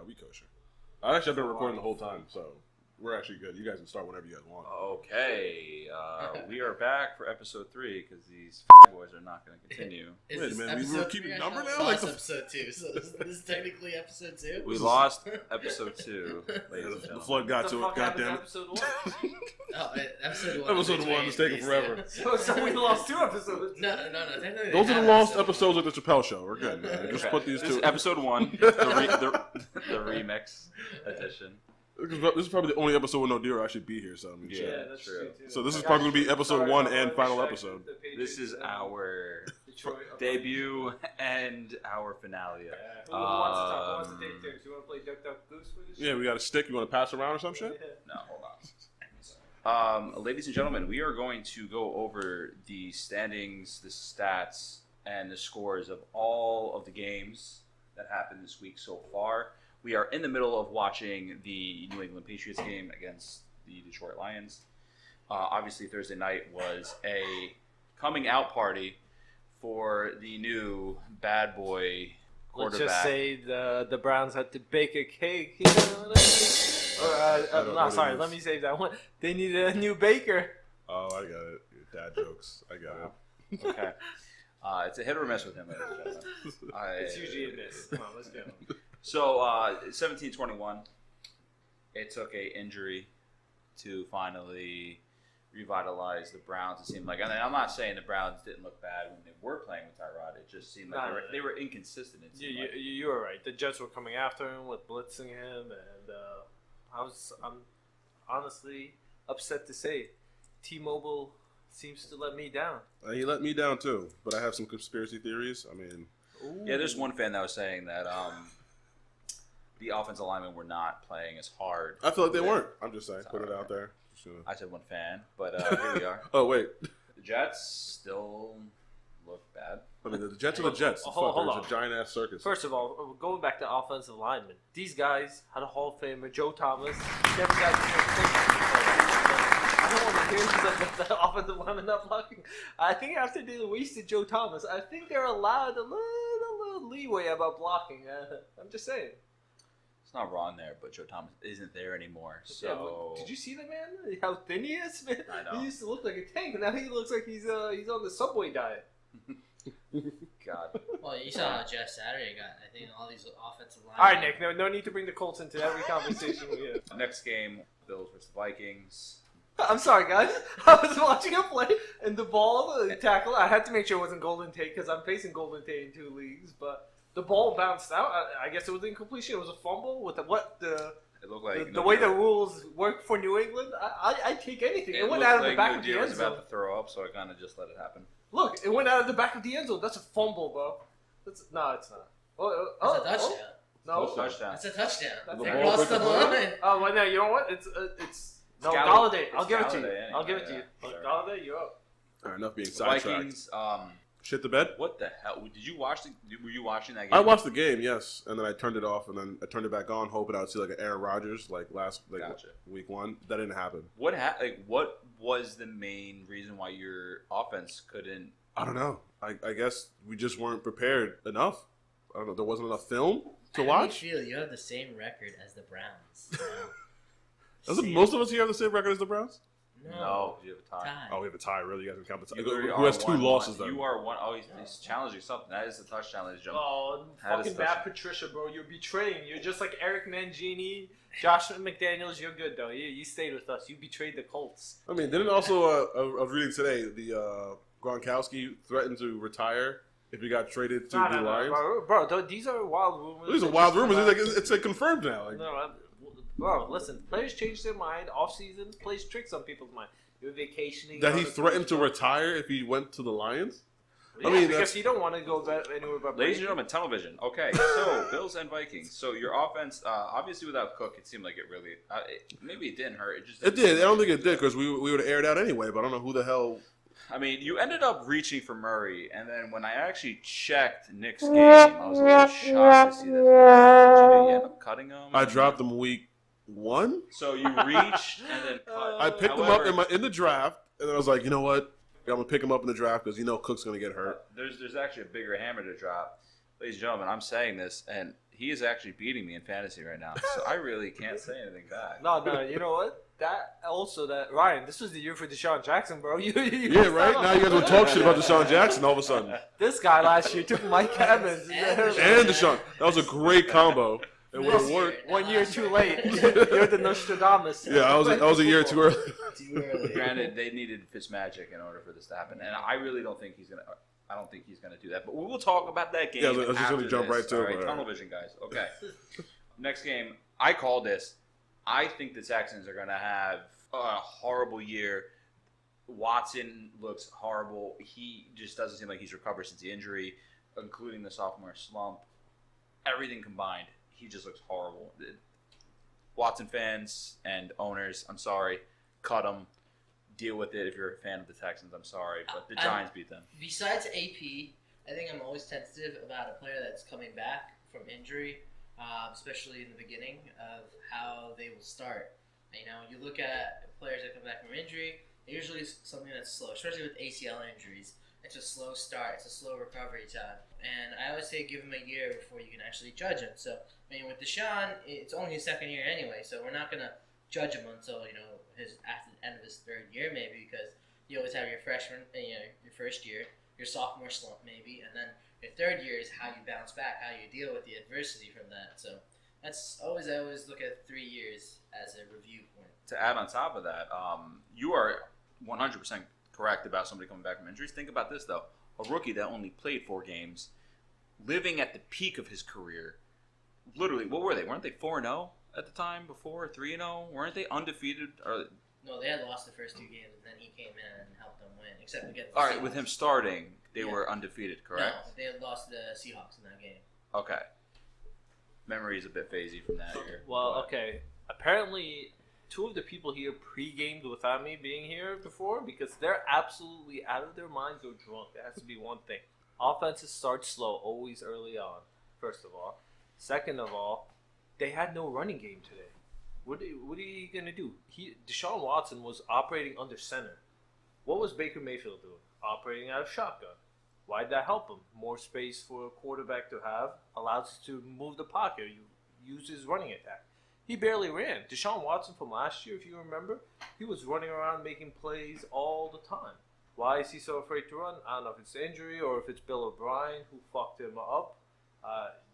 we kosher. I've been recording the whole time, so we're actually good. You guys can start whenever you guys want. Okay, we are back for episode 3 because these boys are not going to continue. Wait a minute, we were keeping number now? Like episode 2, so this is technically episode 2? We lost episode 2, ladies and The gentlemen. flood got to it, goddammit. Episode 1. Oh, episode 1. Episode 1 is taking forever. So we lost 2 episodes. No. Technically Those they are the have lost episode episodes of the Chappelle Show. We're good, man. Just put these This is two. episode 1, the remix edition. This is probably the only episode where Nodiro actually be here, so I'm Yeah, that's true. too. So this is probably going to be episode 1 and final episode. This is our debut and our finale. Who wants to take turns? You want to play Duck Duck Goose with us? Yeah, we got a stick. You want to pass around or some shit? No, hold on. Ladies and gentlemen, we are going to go over the standings, the stats, and the scores of all of the games that happened this week so far. We are in the middle of watching the New England Patriots game against the Detroit Lions. Obviously, Thursday night was a coming out party for the new bad boy quarterback. Let's just say the Browns had to bake a cake. You know what I mean? I don't know what it sorry, is. let me save that one. They needed a new baker. Oh, I got it. Dad jokes. I got it. Okay. It's a hit or miss with him, ladies and gentlemen. It's usually a miss. Come on, let's go. So, 17-21, it took a injury to finally revitalize the Browns. It seemed like, and I'm not saying the Browns didn't look bad when they were playing with Tyrod. It just seemed like they were inconsistent. It seemed like. You were right. The Jets were coming after him with blitzing him, and I'm honestly upset to say T-Mobile seems to let me down. He let me down too, but I have some conspiracy theories. I mean, Yeah, there's one fan that was saying that the offensive linemen were not playing as hard. I feel like they weren't. I'm just saying, put it out there. I said one fan, but here we are. Oh wait, The Jets still look bad. I mean the Jets are the Jets. Hold on. It's a giant ass circus. First of all, going back to offensive linemen, these guys had a Hall of Famer, Joe Thomas. Never got I don't want to hear the offensive lineman not blocking. I think after they wasted Joe Thomas, I think they're allowed a little leeway about blocking. I'm just saying. It's not wrong there, but Joe Thomas isn't there anymore. So Yeah, but did you see the man? How thin he is, man. I know. He used to look like a tank. Now he looks like he's on the Subway diet. God. Well, you saw Jeff Saturday got, I think, all these offensive line. All right, Nick. No need to bring the Colts into every conversation we have. Next game, Bills versus Vikings. I'm sorry, guys. I was watching him play, and the ball, the tackle, I had to make sure it wasn't Golden Tate because I'm facing Golden Tate in 2 leagues, but the ball bounced out. I guess it was incompletion. It was a fumble with It looked like the way the rules work for New England. I take anything. It went looked out of like the back of the Nadir end was zone. about to throw up, so I kind of just let it happen. Look, it went out of the back of the end zone. That's a fumble, bro. No, it's not. That's a touchdown. No. Touchdown. That's a touchdown. The They ball crossed the breaks the line. Oh, well, no, you know what? It's no, Galladay. Galladay. I'll It's give it to you. Galladay I'll give it anyway, to you. yeah. Look, Sorry. Galladay, you're up. All right, enough being The sidetracked. Vikings. Shit the bed. What the hell? Did you watch were you watching that game? I watched the game, yes, and then I turned it off, and then I turned it back on, hoping I would see like an Aaron Rodgers Gotcha. week 1. That didn't happen. What was the main reason why your offense couldn't? I don't know. I guess we just weren't prepared enough. I don't know. There wasn't enough film to watch. I feel you have the same record as the Browns. Doesn't most of us here have the same record as the Browns? No, you have a tie. Tie. Oh, we have a tie. Really, you guys can count the tie. You Who are has 2 losses one. then? You are one. Oh, he's challenging something. That is the touchdown, ladies and gentlemen. Oh, That is fucking such bad a- Patricia, bro. You're betraying. You're just like Eric Mangini, Josh McDaniels. You're good, though. You stayed with us. You betrayed the Colts. I mean, didn't also I was reading today the Gronkowski threatened to retire if he got traded to the Lions. bro. These are wild rumors. These are They wild just rumors. come out. It's like confirmed now. Like, No, bro, listen. Players change their mind. Off season, plays tricks on people's mind. You're vacationing. that he other threatened to people's- retire if he went to the Lions. Yeah, I mean, because that's- you don't want to go anywhere but Ladies and Brady. gentlemen, tunnel vision. Okay, so Bills and Vikings. So your offense, obviously without Cook, it seemed like it really. Maybe it didn't hurt. It just. It did. I don't think it did because we would have aired out anyway. But I don't know who the hell. I mean, you ended up reaching for Murray, and then when I actually checked Nick's game, I was a little shocked to see that. Did you end up cutting him? I dropped him week 1. So you reached and then cut. I picked However, him up in the draft, and then I was like, you know what? I'm gonna pick him up in the draft because Cook's gonna get hurt. There's actually a bigger hammer to drop. Ladies and gentlemen, I'm saying this, and he is actually beating me in fantasy right now, so I really can't say anything back. No, you know what? Ryan, this was the year for Deshaun Jackson, bro. You Yeah, right? Now you guys want to talk shit about Deshaun Jackson all of a sudden. This guy last year took Mike Evans. And Deshaun. That was a great combo. It would have worked. 1 year too late. You're the Nostradamus. Yeah, I was a year too early. Too early. Granted, they needed Fitzmagic in order for this to happen, and I really don't think he's gonna. I don't think he's gonna do that. But we will talk about that game. Yeah, I was just after gonna jump this. right to it, All right, but- tunnel vision, guys. Okay. Next game, I call this. I think the Texans are gonna have a horrible year. Watson looks horrible. He just doesn't seem like he's recovered since the injury, including the sophomore slump. Everything combined, he just looks horrible. Watson fans and owners, I'm sorry, cut him. Deal with it if you're a fan of the Texans. I'm sorry, but the Giants beat them. Besides AP, I think I'm always tentative about a player that's coming back from injury, especially in the beginning of how they will start. You know, you look at players that come back from injury, usually something that's slow, especially with ACL injuries. It's a slow start. It's a slow recovery time. And I always say give him a year before you can actually judge him. So, I mean, with Deshaun, it's only his second year anyway, so we're not going to judge him until, you know, after the end of his third year maybe, because you always have your freshman, you know, your first year, your sophomore slump maybe, and then your third year is how you bounce back, how you deal with the adversity from that. So that's I always look at 3 years as a review point. To add on top of that, you are 100% correct about somebody coming back from injuries. Think about this, though. A rookie that only played 4 games, living at the peak of his career. Literally, what were they? Weren't they 4-0 at the time before? 3-0? Weren't they undefeated? Or, No, they had lost the first 2 games, and then he came in and helped them win, except against the all right, Seahawks. with him starting, they Yeah. were undefeated, correct? No, they had lost the Seahawks in that game. Okay. Memory is a bit phasey from that year. Well, but- okay. Apparently, 2 of the people here pre-gamed without me being here before because they're absolutely out of their minds or drunk. That has to be one thing. Offenses start slow, always early on, first of all. Second of all, they had no running game today. What are you going to do? Deshaun Watson was operating under center. What was Baker Mayfield doing? Operating out of shotgun. Why'd that help him? More space for a quarterback to have allows to move the pocket. You use his running attack. He barely ran. Deshaun Watson from last year, if you remember, he was running around making plays all the time. Why is he so afraid to run? I don't know if it's injury or if it's Bill O'Brien who fucked him up,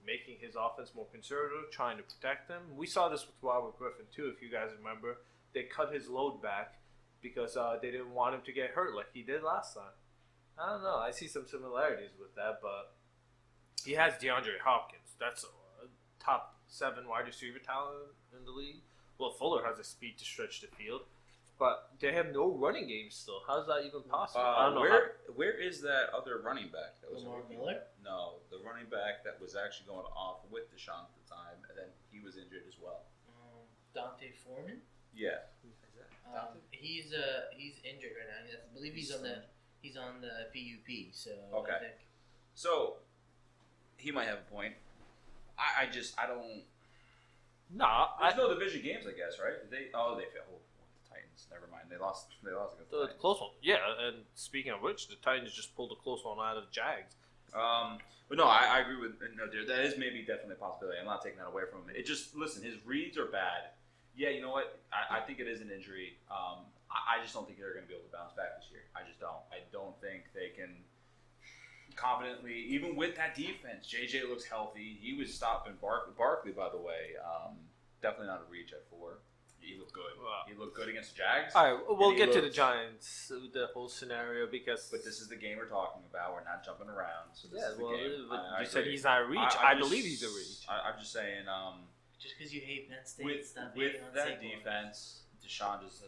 making his offense more conservative, trying to protect him. We saw this with Robert Griffin too, if you guys remember. They cut his load back because they didn't want him to get hurt like he did last time. I don't know. I see some similarities with that, but he has DeAndre Hopkins. That's a top 7 wide receiver talent in the league. Will Fuller has the speed to stretch the field, but they have no running game still. How's that even possible? I don't know. Where is that other running back that was a Lamar rookie? Miller? No, the running back that was actually going off with Deshaun at the time, and then he was injured as well. Dante Foreman? Yeah. He's injured right now. I believe he's on the PUP. So Okay. I think So he might have a point. I don't. Nah, There's no division games, I guess, right? They failed. Oh, the Titans. Never mind. They lost against the the Titans. close one. Yeah, and speaking of which, the Titans just pulled a close one out of the Jags. But no, I agree with that is maybe definitely a possibility. I'm not taking that away from him. It just listen, his reads are bad. Yeah, you know what? I think it is an injury. I just don't think they're going to be able to bounce back this year. I just don't. I don't think they can confidently, even with that defense. JJ looks healthy. He was stopping Barkley, by the way. Definitely not a reach at 4. He looked good. Wow. He looked good against the Jags. All right, we'll And he get to the looked- Giants, the whole scenario, because. But this is the game we're talking about. We're not jumping around. So this Yeah, is the well, game. I you said agree. he's not a reach. I believe he's a reach. I'm just saying. just because you hate Penn State, With stop with hating on that Saquon. defense, Deshaun just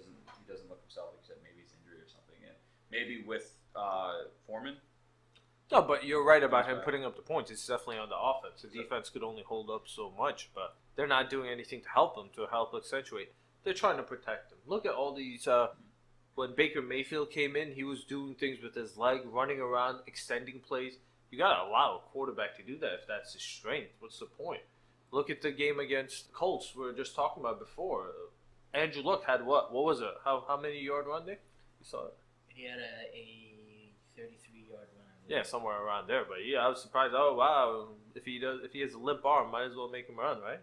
doesn't look himself. Except maybe he's injured or something. And maybe with Foreman. No, but you're right about him Right. putting up the points. It's definitely on the offense. The defense could only hold up so much, but they're not doing anything to help him, to help accentuate. They're trying to protect him. Look at all these. When Baker Mayfield came in, he was doing things with his leg, running around, extending plays. You got to allow a quarterback to do that if that's his strength. What's the point? Look at the game against the Colts we were just talking about before. Andrew Luck had what? What was it? How many yard run, Nick? You saw it. He had a 33-yard run, I Yeah, somewhere around there. But yeah, I was surprised. Oh wow, if he has a limp arm, might as well make him run, right?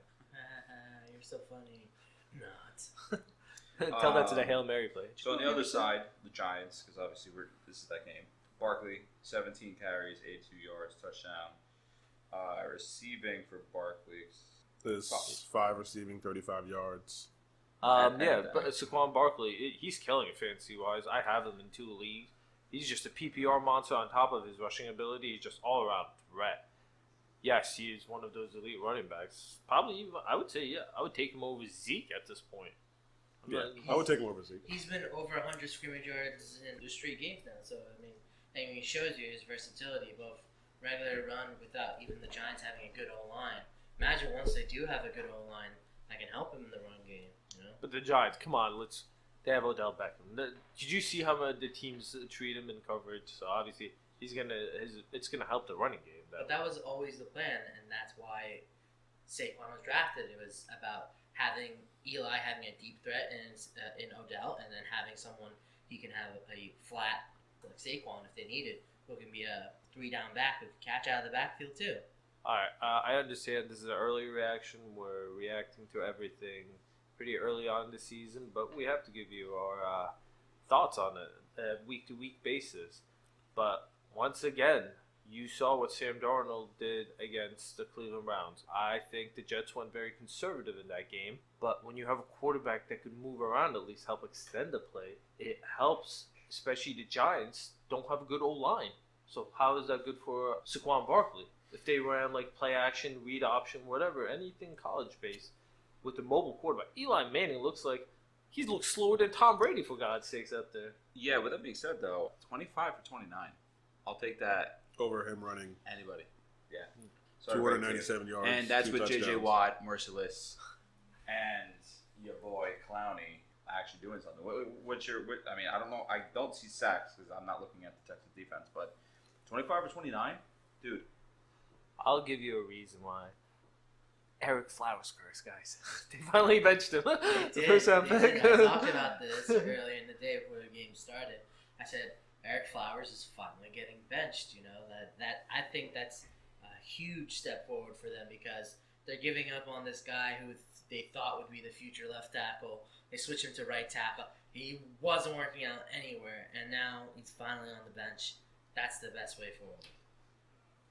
You're so funny. Not. Tell that to the Hail Mary play. So on the other side, the Giants, because obviously this is that game. Barkley, 17 carries, 82 yards, touchdown. Receiving for Barkley. There's 5 receiving, 35 yards. But Saquon Barkley, he's killing it fantasy wise. I have him in 2 leagues. He's just a PPR monster on top of his rushing ability. He's just all around threat. Yes, he is one of those elite running backs. Probably even, I would say, yeah, I would take him over Zeke at this point. I would take him over Zeke. He's been over 100 scrimmage yards in 3 games now. So I mean, he shows you his versatility, both regular run without even the Giants having a good O-line. Imagine once they do have a good O-line that can help him in the run game. You know. But the Giants, come on, they have Odell Beckham. Did you see how the teams treat him in coverage? So obviously, it's gonna help the running game. But that was always the plan, and that's why Saquon was drafted. It was about having Eli having a deep threat in Odell, and then having someone he can have a flat like Saquon if they needed, who can be a 3-down back who can catch out of the backfield too. All right, I understand this is an early reaction. We're reacting to everything pretty early on in the season, but we have to give you our thoughts on it at week-to-week basis. But once again, you saw what Sam Darnold did against the Cleveland Browns. I think the Jets went very conservative in that game, but when you have a quarterback that could move around, at least help extend the play, it helps, especially the Giants don't have a good O-line. So how is that good for Saquon Barkley? If they ran like play action, read option, whatever, anything college-based with the mobile quarterback. Eli Manning looks like he looks slower than Tom Brady, for God's sakes, out there. Yeah, with that being said, though, 25 for 29. I'll take that. Over him running. Anybody. Yeah. 297 yards. And that's 2 with touchdowns. J.J. Watt, merciless, and your boy Clowney actually doing something. I don't know. I don't see sacks because I'm not looking at the Texas defense, but 25 or 29? Dude. I'll give you a reason why. Eric Flowers curse, guys. They finally benched him. They First did. round pick. I talked about this earlier in the day before the game started. I said Eric Flowers is finally getting benched. You know that I think that's a huge step forward for them because they're giving up on this guy who they thought would be the future left tackle. They switched him to right tackle. He wasn't working out anywhere, and now he's finally on the bench. That's the best way forward.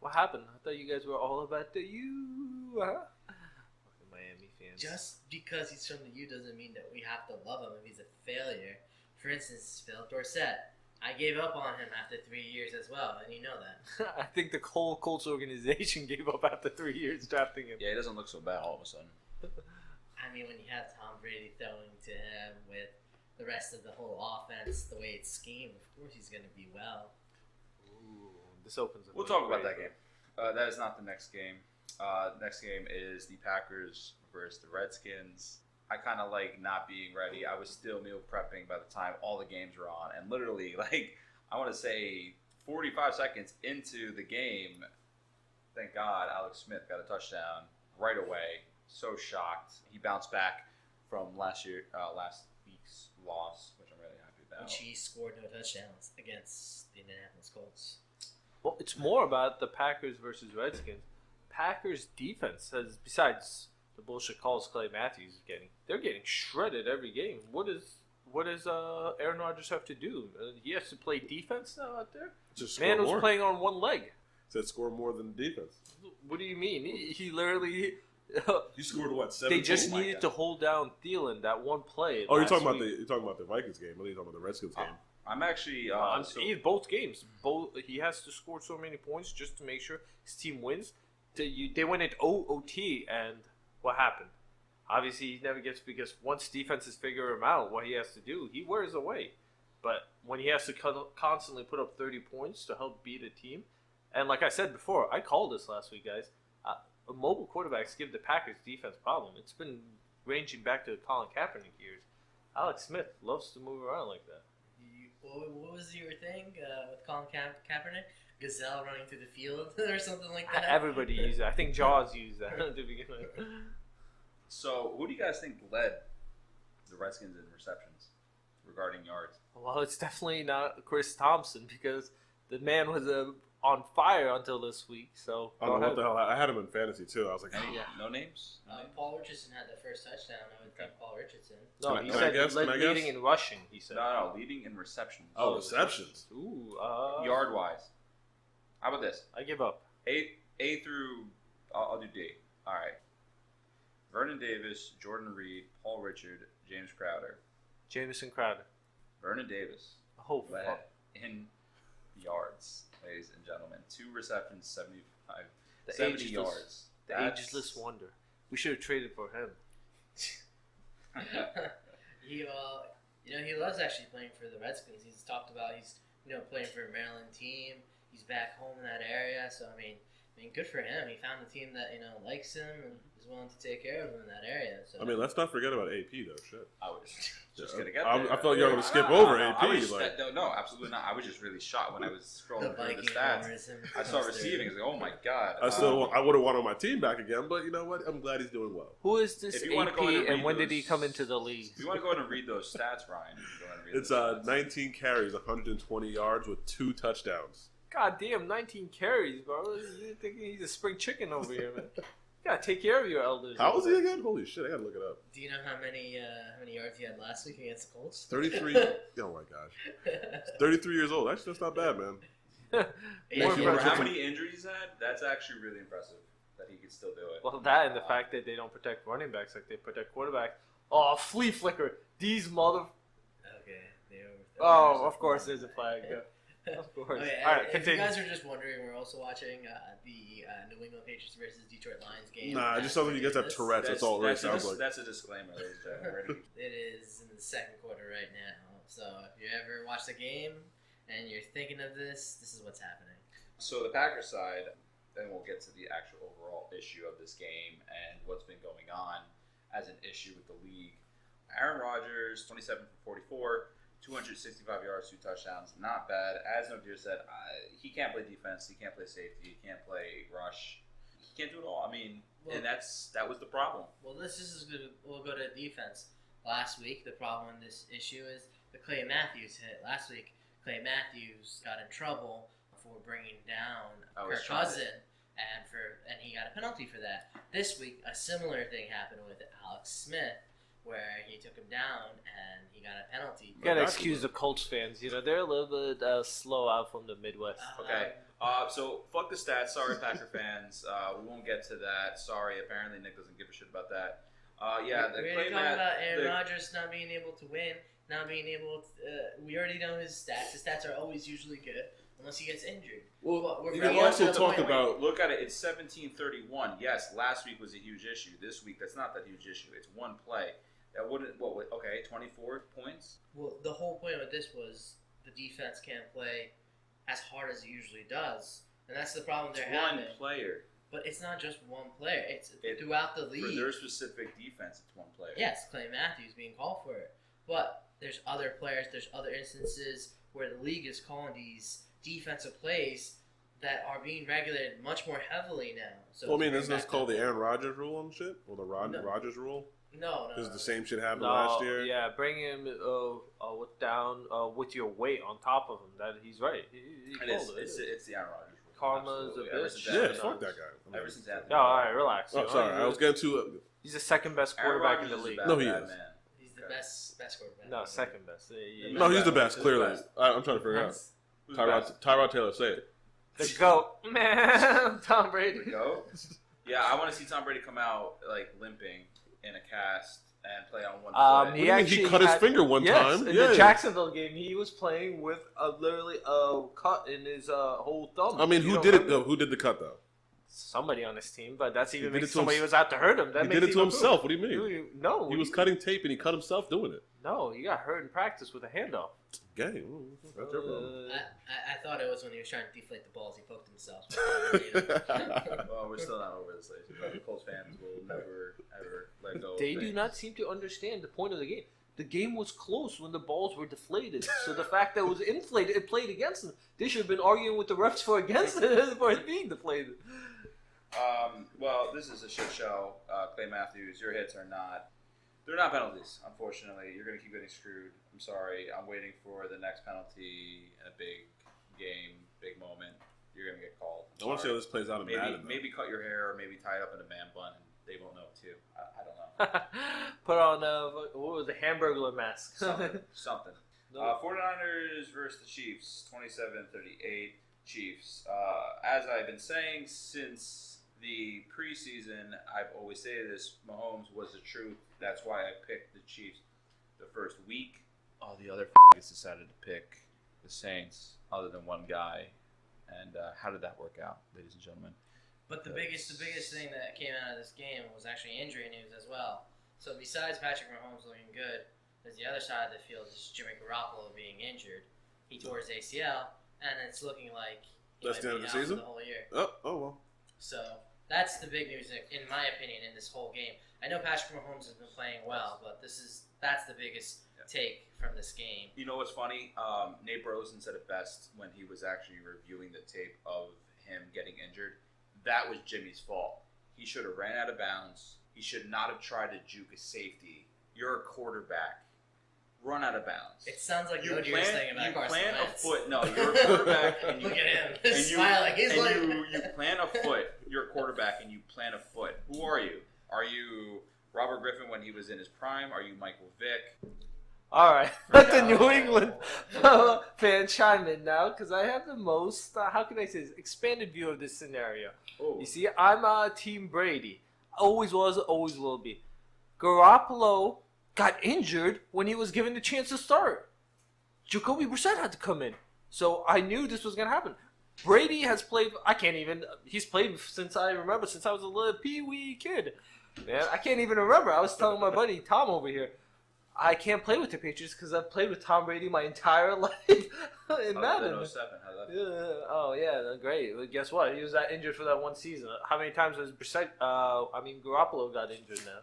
What happened? I thought you guys were all about the U. Huh? Fucking Miami fans. Just because he's from the U doesn't mean that we have to love him if he's a failure. For instance, Philip Dorsett. I gave up on him after 3 years as well, and you know that. I think the whole Colts organization gave up after 3 years drafting him. Yeah, he doesn't look so bad all of a sudden. I mean, when you have Tom Brady throwing to him with the rest of the whole offense, the way it's schemed, of course he's going to be well. Ooh, this opens up. We'll talk about that game. That is not the next game. Next game is the Packers versus the Redskins. I kind of like not being ready. I was still meal prepping by the time all the games were on. And literally, I want to say 45 seconds into the game, thank God, Alex Smith got a touchdown right away. So shocked. He bounced back from last week's loss, which I'm really happy about. Which he scored no touchdowns against the Indianapolis Colts. Well, it's more about the Packers versus Redskins. Packers defense has, besides the bullshit calls Clay Matthews is getting, they're getting shredded every game. What does Aaron Rodgers have to do? He has to play defense now out there? Just Man score was more. playing on one leg. Said score more than defense. What do you mean? He literally... You scored what? 7? They just Oh my needed God. to hold down Thielen that one play. Oh, you're last talking about week. the Vikings game. I think you're talking about the Redskins game. I'm actually Both games. He has to score so many points just to make sure his team wins. They went at OT, and what happened? Obviously, he never gets, because once defenses figure him out, what he has to do, he wears away. But when he has to constantly put up 30 points to help beat a team, and like I said before, I called this last week, guys. Mobile quarterbacks give the Packers defense problem. It's been ranging back to the Colin Kaepernick years. Alex Smith loves to move around like that. What was your thing with Colin Kaepernick? Gazelle running through the field or something like that? Everybody used that. I think Jaws used that to begin with. So, who do you guys think led the Redskins in receptions regarding yards? Well, it's definitely not Chris Thompson, because the man was a on fire until this week. So I go don't know ahead. what the hell. I had him in fantasy too. I was like, Any, Yeah. no names? Paul Richardson had the first touchdown. I would think Paul Richardson. No, Can he I said guess? Can I leading guess? in rushing. He said. No, leading in receptions. oh, receptions. Ooh, Yard wise. How about this? I give up. A through, I'll do D. All right. Vernon Davis, Jordan Reed, Paul Richard, James Crowder. Jamison Crowder. Vernon Davis Oh, led fuck. in yards, ladies and gentlemen. 2 receptions, 75, The 70 ageless- yards. The That's- ageless wonder. We should have traded for him. He he loves actually playing for the Redskins. He's talked about he's playing for a Maryland team. He's back home in that area. So I mean, good for him. He found a team that likes him and is willing to take care of him in that area. So I mean, let's not forget about AP though. Shit. I was just Yeah, gonna get I there. felt you were gonna skip No, over no, AP, I was, like- no, absolutely not. I was just really shocked when I was the scrolling through Viking the stats. owners and I saw receiving. I was like, oh my god. I would have wanted my team back again, but you know what? I'm glad he's doing well. Who is this If you wanna AP go ahead and and read when did he those- come into the league? If you want to go ahead and read those stats, Ryan, you can go ahead and read It's those stats. 19 carries, 120 yards with 2 touchdowns. God damn, 19 carries, bro. You thinking he's a spring chicken over here, man? You gotta take care of your elders. How was he again? Holy shit! I gotta look it up. do you know how many yards he had last week against the Colts? 33. Oh my gosh, 33 years old. That's not bad, man. Yeah, Makes you For wonder- how many injuries he's had, that's actually really impressive that he could still do it. Well, that and the fact that they don't protect running backs like they protect quarterbacks. Oh, flea flicker. These mother. Okay. Oh, of course there's a flag. Yeah. Of course. Okay, All right, if continue. you guys are just wondering, we're also watching the New England Patriots versus Detroit Lions game. Nah, it just sounds like you guys have Tourette's. That's all it really sounds like. That's a disclaimer, ladies and gentlemen. It is in the second quarter right now. So if you ever watch the game and you're thinking of this is what's happening. So the Packers side, then we'll get to the actual overall issue of this game and what's been going on as an issue with the league. Aaron Rodgers, 27 for 44, 265 yards, 2 touchdowns. Not bad. As Nadir said, he can't play defense. He can't play safety. He can't play rush. He can't do it all. I mean, Well- and that was the problem. Well, this is good. We'll go to defense. Last week, the problem in this issue is the Clay Matthews hit. Last week, Clay Matthews got in trouble for bringing down I was Kirk trying to- Cousin, and he got a penalty for that. This week, a similar thing happened with Alex Smith, where he took him down and he got a penalty. You gotta That's- excuse the Colts fans. They're a little bit slow out from the Midwest. Okay. So fuck the stats. Sorry, Packer fans. We won't get to that. Sorry. Apparently, Nick doesn't give a shit about that. Yeah, the we Clay already talked about Aaron the- Rodgers not being able to win, not being able to. We already know his stats. His stats are always usually good unless he gets injured. Well, we're you bringing can up also another talk point. about. Look at it. It's 17-31. Yes, last week was a huge issue. This week, that's not that huge issue. It's one play. That wouldn't. Okay, 24 points. Well, the whole point with this was the defense can't play as hard as it usually does, and that's the problem they're It's one having. player. But it's not just one player; it's It- throughout the For league. their specific defense, it's one player. Yes, Clay Matthews being called for it, but there's other players. There's other instances where the league is calling these defensive plays that are being regulated much more heavily now. So Well, I mean, to isn't bring this back called that- the Aaron Rodgers rule and shit, or the No. Rodgers rule? No. Because the same shit happened No, last year. yeah, bring him with your weight on top of him. That he's right. He And it's, called it. it's the Aaron Rodgers rule. Karma's Absolutely. a Ever bitch. since Yeah, Anthony- fuck that guy. Ever since Anthony. No, all right, relax. Oh, sorry, I was getting too. He's the second best Aaron quarterback in Rodgers the is a league. bad, No, he bad is. man. He's the Okay. best quarterback. No, second best. No, he's the best. Who's Clearly, best? I'm trying to figure out. That's- Who's the best? Tyrod Taylor, say it. The goat, man. Tom Brady. The GOAT? Yeah, I want to see Tom Brady come out like limping in a cast and play on one Um, foot. What do you mean? He cut his finger one yes, time. in Yeah. the Jacksonville game, he was playing with literally a cut in his whole thumb. I mean, You who don't did it? remember? Who did the cut though? Somebody on his team, but that's even did it makes to somebody him- was out to hurt him. That He makes did it to even himself. What do you mean? No, He was cutting tape and he cut himself doing it. No, he got hurt in practice with a handoff. Gang. That's your problem. I thought it was when he was trying to deflate the balls. He poked himself. Well, we're still not over this, ladies and gentlemen. Colts fans will never, ever let go of They do things. not seem to understand the point of the game. The game was close when the balls were deflated. So the fact that it was inflated, it played against them. They should have been arguing with the refs for against it for it being deflated. Well, this is a shit show. Clay Matthews, your hits are not. They're not penalties, unfortunately. You're going to keep getting screwed. I'm sorry. I'm waiting for the next penalty in a big game, big moment. you're gonna get called. I want to see how this plays out in maybe Madden. maybe cut your hair or maybe tie it up in a man bun, and they won't know too. I don't know. Put on what was the Hamburglar mask? Something. No. 49ers versus the Chiefs, 27-38 Chiefs. As I've been saying since the preseason, I've always said this, Mahomes was the truth. That's why I picked the Chiefs the first week. All the other f***ers decided to pick the Saints other than one guy. And how did that work out, ladies and gentlemen? But the biggest thing that came out of this game was actually injury news as well. So besides Patrick Mahomes looking good, there's the other side of the field is Jimmy Garoppolo being injured. He tore his ACL, and it's looking like he That's might the end be of the out season? for the whole year. Oh well. So that's the big news, in my opinion, in this whole game. I know Patrick Mahomes has been playing well, but that's the biggest take from this game. You know what's funny? Nate Rosen said it best when he was actually reviewing the tape of him getting injured. That was Jimmy's fault. He should have ran out of bounds. He should not have tried to juke a safety. You're a quarterback. Run out of bounds. It sounds like You what you're saying about you Carson plant Wentz. a foot. No, you're a quarterback. And you, Look at him. and He's you- smiling. He's and like... you plant a foot. You're a quarterback and you plant a foot. Who are you? Are you Robert Griffin when he was in his prime? Are you Michael Vick? All right, let the New England fan chime in now because I have the most, how can I say this, expanded view of this scenario. Oh, You see, I'm Team Brady. Always was, always will be. Garoppolo got injured when he was given the chance to start. Jacoby Brissett had to come in. So I knew this was going to happen. Brady has played, he's played since I remember, since I was a little pee-wee kid. Man, I can't even remember. I was telling my buddy Tom over here, I can't play with the Patriots because I've played with Tom Brady my entire life in Madden. 07, how that Oh yeah, great. Well, guess what? He was that injured for that one season. How many times has Garoppolo got injured now?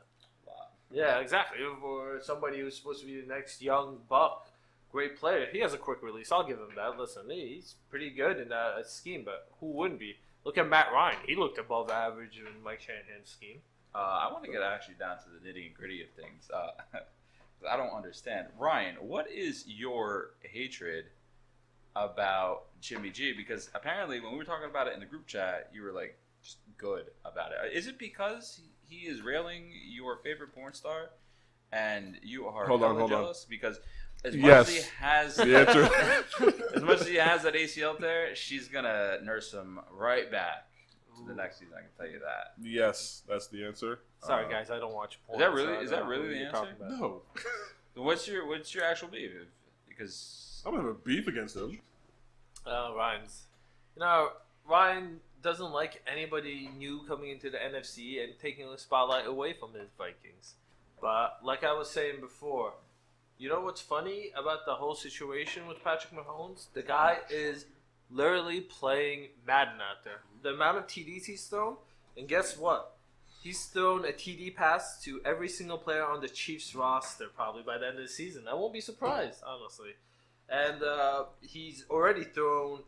Wow. Yeah, exactly. For somebody who's supposed to be the next young buck, great player. He has a quick release. I'll give him that. Listen, he's pretty good in that scheme, but who wouldn't be? Look at Matt Ryan. He looked above average in Mike Shanahan's scheme. I want to get actually down to the nitty and gritty of things. I don't understand. Ryan, what is your hatred about Jimmy G? Because apparently when we were talking about it in the group chat, you were like just good about it. Is it because he is railing your favorite porn star and you are Hold on, hella hold on. jealous? Because as much Yes. as he has The answer. as much as he has that ACL there, she's gonna nurse him right back to the next season. I can tell you that. Yes, that's the answer. Sorry, guys, I don't watch porn. that really- so I is don't that know really what the you're answer? talking about. No, What's your actual beef? Because I don't have a beef against him. Ryan's. Ryan doesn't like anybody new coming into the NFC and taking the spotlight away from his Vikings. But like I was saying before, you know what's funny about the whole situation with Patrick Mahomes? The guy is literally playing Madden out there. The amount of TDs he's thrown, and guess what? He's thrown a TD pass to every single player on the Chiefs roster probably by the end of the season. I won't be surprised, honestly. And he's already thrown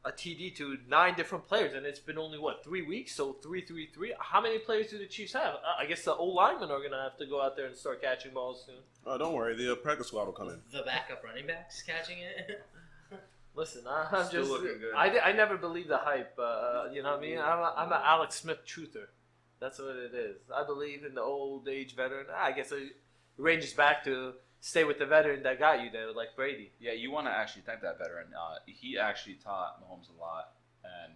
a TD to 9 different players, and it's been only, 3 weeks? So 3. How many players do the Chiefs have? I guess the O-linemen are going to have to go out there and start catching balls soon. Oh, don't worry. The practice squad will come in. The backup running backs catching it. Listen, I'm Still just, looking good. I never believed the hype. You know what I mean? I'm an Alex Smith truther. That's what it is. I believe in the old age veteran. I guess it ranges back to stay with the veteran that got you there, like Brady. yeah, you want to actually thank that veteran. He actually taught Mahomes a lot, and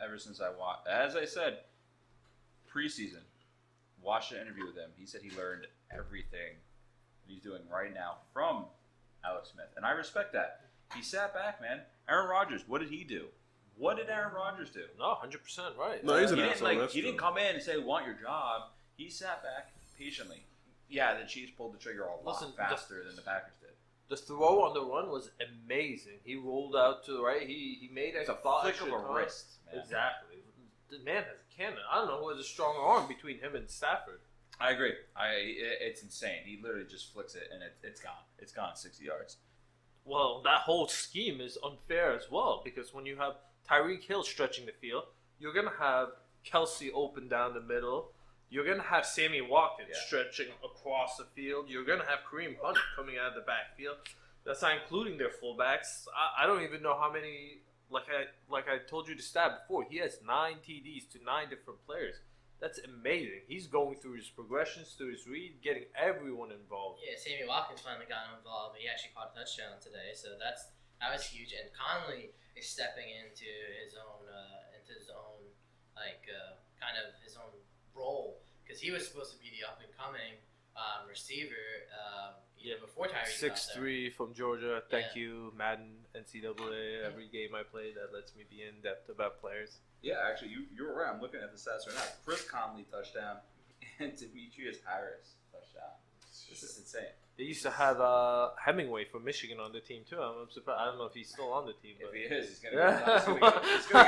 ever since I watched, as I said, preseason, watched an interview with him. He said he learned everything that he's doing right now from Alex Smith, and I respect that. He sat back, man. Aaron Rodgers, what did he do? What did Aaron Rodgers do? No, 100% right. No, he's He an didn't asshole. like. That's He true. didn't come in and say, "Want your job." He sat back patiently. Yeah, the Chiefs pulled the trigger a lot Listen, faster than the Packers did. The throw on the run was amazing. He rolled out to the right. He made It's a thought flick of extra a time. wrist, man. Exactly. The man has a cannon. I don't know who has a strong arm between him and Stafford. I agree. It's insane. He literally just flicks it and it's gone. It's gone 60 yards. Well, that whole scheme is unfair as well because when you have Tyreek Hill stretching the field, you're going to have Kelsey open down the middle. You're going to have Sammy Watkins Yeah. stretching across the field. You're going to have Kareem Hunt coming out of the backfield. That's not including their fullbacks. I don't even know how many like I told you the stat before, he has 9 TDs to 9 different players. That's amazing. He's going through his progressions, through his read, getting everyone involved. Yeah, Sammy Watkins finally got involved. He actually caught a touchdown today, so that was huge. And Conley is stepping into his own kind of his own role, because he was supposed to be the up and coming receiver before Tyreek got there. 6'3" from Georgia. Thank Yeah. you, Madden, NCAA. Every game I play, that lets me be in depth about players. Yeah, actually, you were right. I'm looking at the stats right now. Chris Conley touchdown and Demetrius Harris touchdown. This is insane. They used to have Hemingway from Michigan on the team too. I'm surprised. I don't know if he's still on the team. If But he is, he's gonna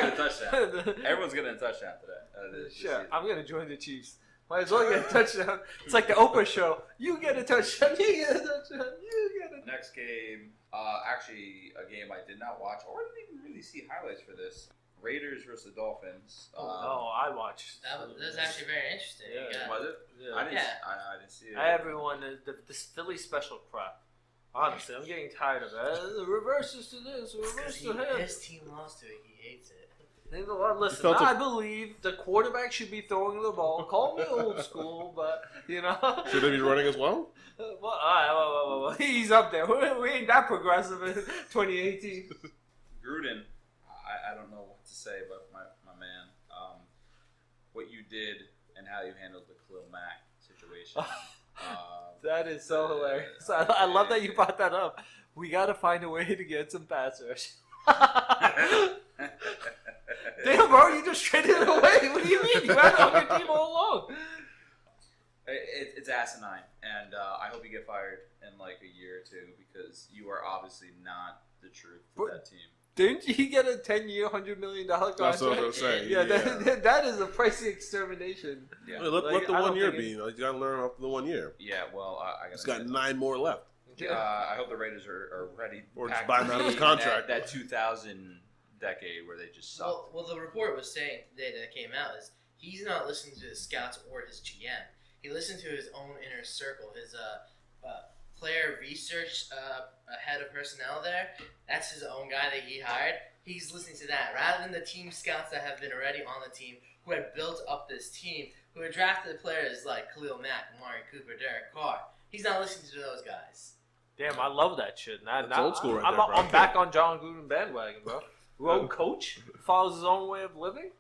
get a touchdown. Everyone's getting a touchdown today. This Sure, season. I'm gonna join the Chiefs. Might as well get a touchdown. It's like the Oprah show. You get a touchdown. You get a touchdown. You get a. Next game, actually a game I did not watch or didn't even really see highlights for this. Raiders versus the Dolphins. I watched. That was actually very interesting. Yeah. You got- Was it? Yeah. I didn't. Yeah. I didn't see it. Everyone, this Philly special crap. Honestly, I'm getting tired of it. The reverses to this, the reverse to him. his team lost to it. He hates it. You know what? Listen, felt I believe the quarterback should be throwing the ball. Call me old school, but you know. Should they be running as well? Well, all right, well, he's up there. We ain't that progressive in 2018. Gruden, I don't know what to say about my man. What you did and how you handled the Khalil Mack situation. That is so hilarious. I love that you brought that up. We got to find a way to get some pass rush. Damn, bro, you just traded it away. What do you mean? You had it on your team all along. It's asinine, and I hope you get fired in like a year or two because you are obviously not the truth for that team. Didn't he get a 10-year, $100 million contract? That's what I was gonna say. Yeah, that is a pricey extermination. Yeah, Let the I don't 1 year think be. Like, you gotta learn after the 1 year. yeah. Well, I He's gotta got 9 more left. I hope the Raiders are ready. Or just back buy him out of his in contract. That 2000 decade where they just sucked. Well, the report was saying today that came out is he's not listening to his scouts or his GM. He listened to his own inner circle, his player research head of personnel there. That's his own guy that he hired. He's listening to that rather than the team scouts that have been already on the team, who had built up this team, who had drafted players like Khalil Mack, Amari Cooper, Derek Carr. He's not listening to those guys. Damn, I love that shit. That's old school right I'm, there, bro. I'm back on John Gruden bandwagon, bro. Road coach follows his own way of living.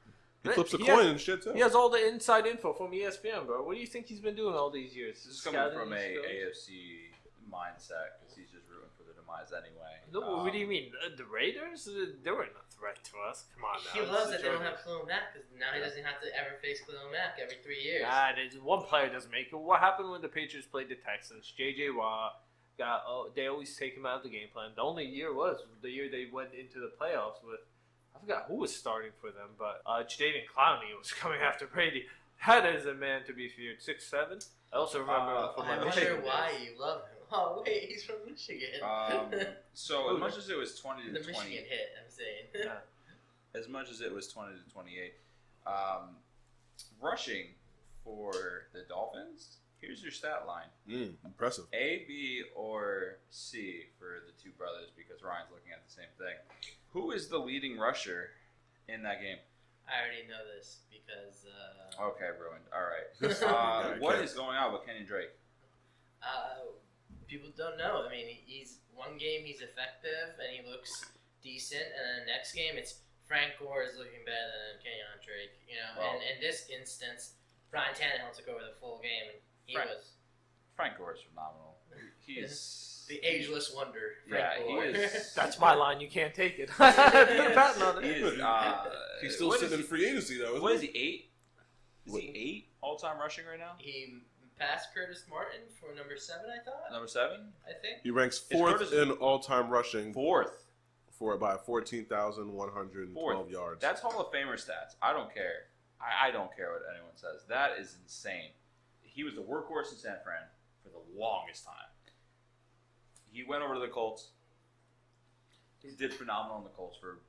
He flips a He coin has- and shit too. He has all the inside info from ESPN, bro. What do you think he's been doing all these years? This is coming Scouting from a these skills? AFC mindset because he's just rooting for the demise anyway. No, what do you mean? The Raiders? They weren't a threat to us. Come on now. He This loves is that they don't Jordan. have Khalil Mack because now he doesn't have to ever face Khalil Mack every 3 years. One player doesn't make it. What happened when the Patriots played the Texans? J.J. Watt they always take him out of the game plan. The only year was the year they went into the playoffs with, I forgot who was starting for them, but Jadeveon Clowney was coming after Brady. That is a man to be feared. 6'7". I also remember him from I my wonder Michigan why days. you love him. Oh wait, he's from Michigan. So as much as it was 20 the to 20, Michigan hit. I'm saying. Yeah. as much as it was 20 to 28, rushing for the Dolphins. Here's your stat line: Impressive. A, B, or C for the two brothers because Ryan's looking at the same thing. Who is the leading rusher in that game? I already know this because Okay, ruined. All right. What is going on with Kenyon Drake? people don't know. I mean, he's one game he's effective and he looks decent, and then the next game it's Frank Gore is looking better than Kenyon Drake. You know, Well- and in this instance, Ryan Tannehill took over the full game, and he was Frank Gore is phenomenal. He's the ageless wonder. Frank yeah, Gore. he is. That's my line. You can't take it. Put a patent on He it. is. He's still what sitting is in free agency though. Isn't What he? is he? 8? Is he 8 all-time rushing right now? He passed Curtis Martin for number 7, I thought. Number 7? I think. He ranks Is fourth Curtis- in all-time rushing 4th. for by 14,112 Fourth. yards. That's Hall of Famer stats. I don't care. I don't care what anyone says. That is insane. He was the workhorse in San Fran for the longest time. He went over to the Colts. He did phenomenal in the Colts for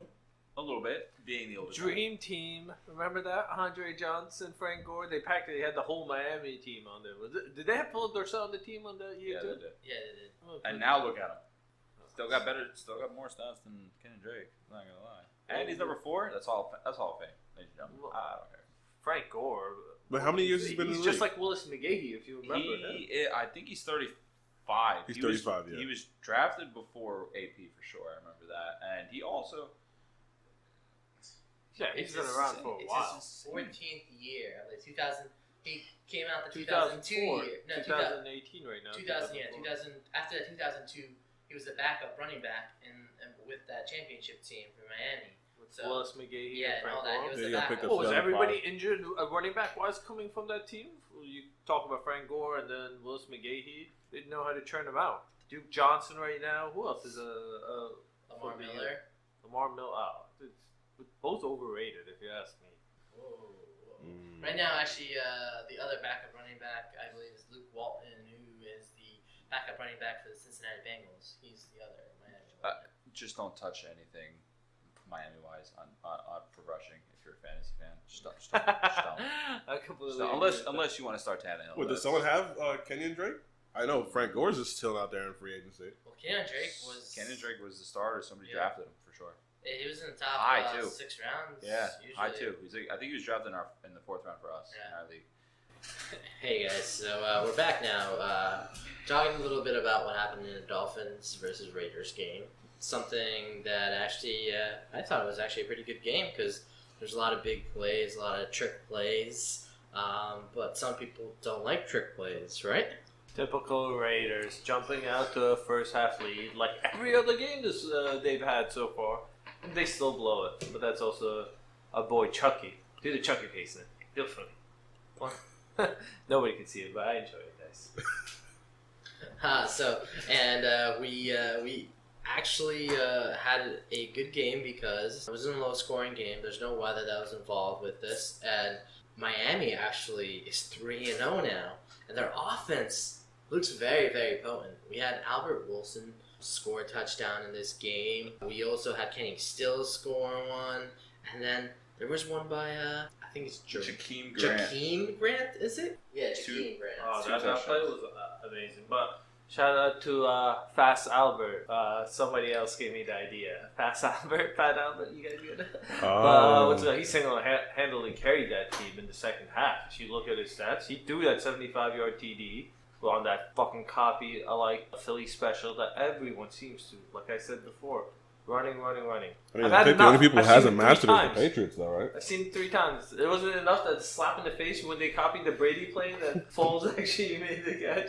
a little bit, being the oldest. Dream team. Remember that? Andre Johnson, Frank Gore. They had the whole Miami team on there. Did they have Philip Dorsett on the team on that year Yeah, too? they did. Yeah, they did. Oh, And now look at him. Still got more stats than Kenyon Drake. I'm not gonna lie. And he's number 4. That's all of fame. Ladies and gentlemen. I don't care. Frank Gore. But how many years has he been in the He's league? just like Willis McGahee, if you remember him. I think he's 35. He's He was- 35, yeah. He was drafted before AP for sure. I remember that. And he also. Yeah, he's been around for a while. It's his 14th year. Like 2000, he came out the 2004, 2002 year. No, 2018 right now. 2000, yeah, 2000. After that 2002, he was the backup running back and with that championship team for Miami. With So- Willis McGahee Yeah, and and all Frank that. Gore. It was Yeah, the you got picked backup. up Oh, was 2005. everybody injured? A running back was coming from that team? You talk about Frank Gore and then Willis McGahee. They didn't know how to churn them out. Duke Johnson right now. Who else is Lamar Miller. Lamar Miller. Oh, it's both overrated, if you ask me. Whoa. Mm. Right now, actually, the other backup running back, I believe, is Luke Walton, who is the backup running back for the Cincinnati Bengals. He's the other Miami running back. Just don't touch anything Miami-wise on for rushing if you're a fantasy fan. Just don't. Just don't. I completely So agree with unless you want to start Tannehill. Wait, does someone have Kenyon Drake? I know Frank Gore's is still out there in free agency. Well, Kenyon Drake was. Kenyon Drake was the starter. Somebody Yeah. drafted him for sure. He was in the top High, too. 6 rounds. Yeah, usually. I too. I think he was drafted in the 4th round for us in Yeah. our league. Hey guys, so we're back now. Talking a little bit about what happened in the Dolphins versus Raiders game. Something that actually I thought it was actually a pretty good game because there's a lot of big plays, a lot of trick plays. But some people don't like trick plays, right? Typical Raiders jumping out to a first half lead like every other game they've had so far. And they still blow it. But that's also our boy Chucky. Do the Chucky face in it. Feel funny. Well, nobody can see it, but I enjoy it, guys. We actually had a good game because it was a low scoring game. There's no weather that was involved with this. And Miami actually is 3-0 now. And their offense looks very, very potent. We had Albert Wilson score a touchdown in this game. We also had Kenny Stills score one. And then there was one by, I think it's Jakeem Grant. Jakeem Grant, is it? Yeah, Two- Jakeem Grant. Oh, Two that touchdowns. play was amazing. But shout out to Fast Albert. Somebody else gave me the idea. Fast Albert, Fat Albert, you guys get it? But he single-handedly carried that team in the second half. If you look at his stats, he threw that 75-yard TD on that fucking copy like Philly special that everyone seems to, like I said before, running. I mean, I've I had think the only enough. people who I've hasn't seen it 3 mastered is times. the Patriots, though, right? I've seen it 3 times. It wasn't enough that slap in the face when they copied the Brady play that Foles actually made the catch.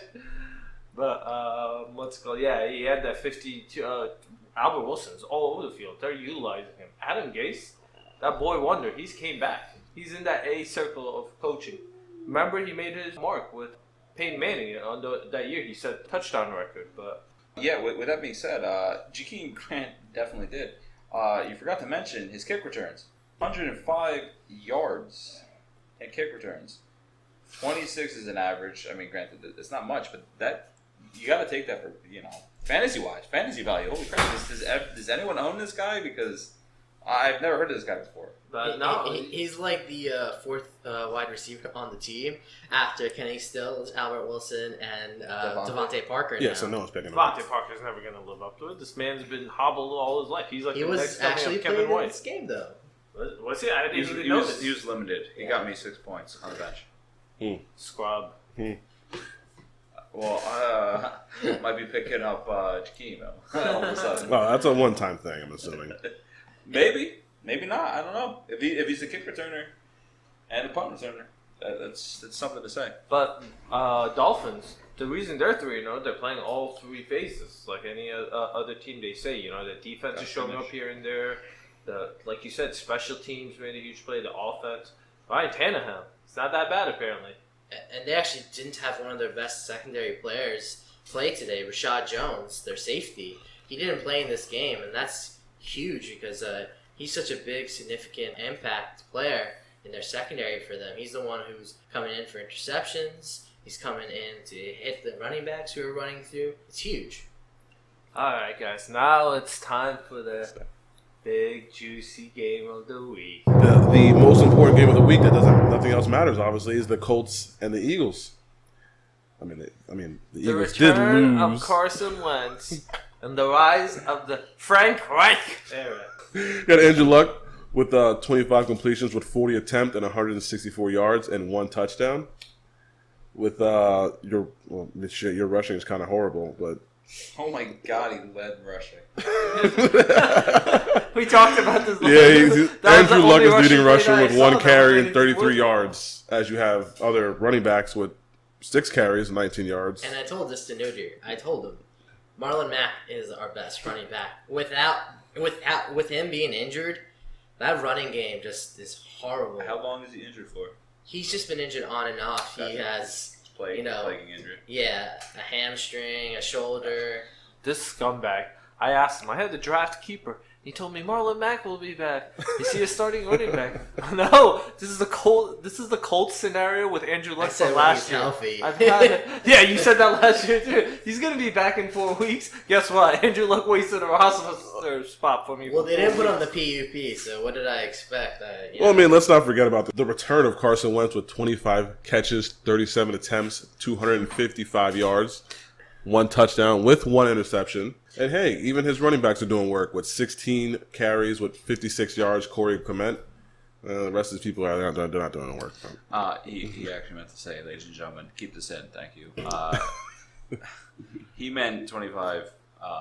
But what's it called? Yeah, he had that 52. Albert Wilson's all over the field. They're utilizing him. Adam Gase, that boy wonder. He's came back. He's in that A circle of coaching. Remember, he made his mark with Peyton Manning on that year. He set touchdown record. But Yeah, with that being said, Jakeem Grant definitely did. You forgot to mention his kick returns. 105 yards in kick returns. 26 is an average. I mean, granted, it's not much, but that you got to take that for, fantasy-wise, fantasy value. Holy crap, does anyone own this guy? Because I've never heard of this guy before. no, He's like the 4th wide receiver on the team after Kenny Stills, Albert Wilson, and Devontae Parker. Yeah, now. so no one's picking him. Devontae Parker's never going to live up to it. This man's been hobbled all his life. He's like He the was next coming actually of played Kevin in White. this game, though. Was he? I He didn't was, even he know was, this. he was limited. He Yeah. got me 6 points on the bench. Scrub. Well, might be picking up Jakeem all of a sudden. Well, that's a one-time thing, I'm assuming. Maybe not. I don't know. If he's a kick returner and a punt returner, that's something to say. But Dolphins, the reason they're 3-0, they're playing all 3 phases. Like any other team, they say, the defense Got is showing finish. up here and there. Like you said, special teams made a huge play. The offense, Ryan Tannehill, it's not that bad apparently. And they actually didn't have one of their best secondary players play today, Rashad Jones, their safety. He didn't play in this game, and that's huge because he's such a big, significant impact player in their secondary for them. He's the one who's coming in for interceptions. He's coming in to hit the running backs who are running through. It's huge. All right, guys, now it's time for the big, juicy game of the week. The most important game of the week that nothing else matters, obviously, is the Colts and the Eagles. I mean, the The Eagles did return of lose. Carson Wentz and the rise of the Frank Reich era. got Andrew Luck with 25 completions with 40 attempts and 164 yards and 1 touchdown. With your rushing is kind of horrible, but Oh my God, he led rushing. We talked about this. Andrew Luck is leading rushing with 1 that carry was and 33 worth it. yards, as you have other running backs with 6 carries and 19 yards. And I told this to Nudir. I told him, Marlon Mack is our best running back. With him being injured, that running game just is horrible. How long is he injured for? He's just been injured on and off. He has, Plaguing injury. a hamstring, a shoulder. This scumbag. I asked him. I had the draft keeper. He told me Marlon Mack will be back. Is he a starting running back? No, this is the Colts scenario with Andrew Luck said from when last he's year. healthy. I've had it. Yeah, you said that last year too. He's gonna be back in 4 weeks. Guess what? Andrew Luck wasted a roster spot for me. Well, for they 4 didn't put weeks. on the PUP, so what did I expect? Well, I mean, let's not forget about the return of Carson Wentz with 25 catches, 37 attempts, 255 yards, 1 touchdown with 1 interception. And hey, even his running backs are doing work with 16 carries with 56 yards. Corey Clement. The rest of the people they're not doing the work. He actually meant to say, ladies and gentlemen, keep this in. Thank you. He meant 25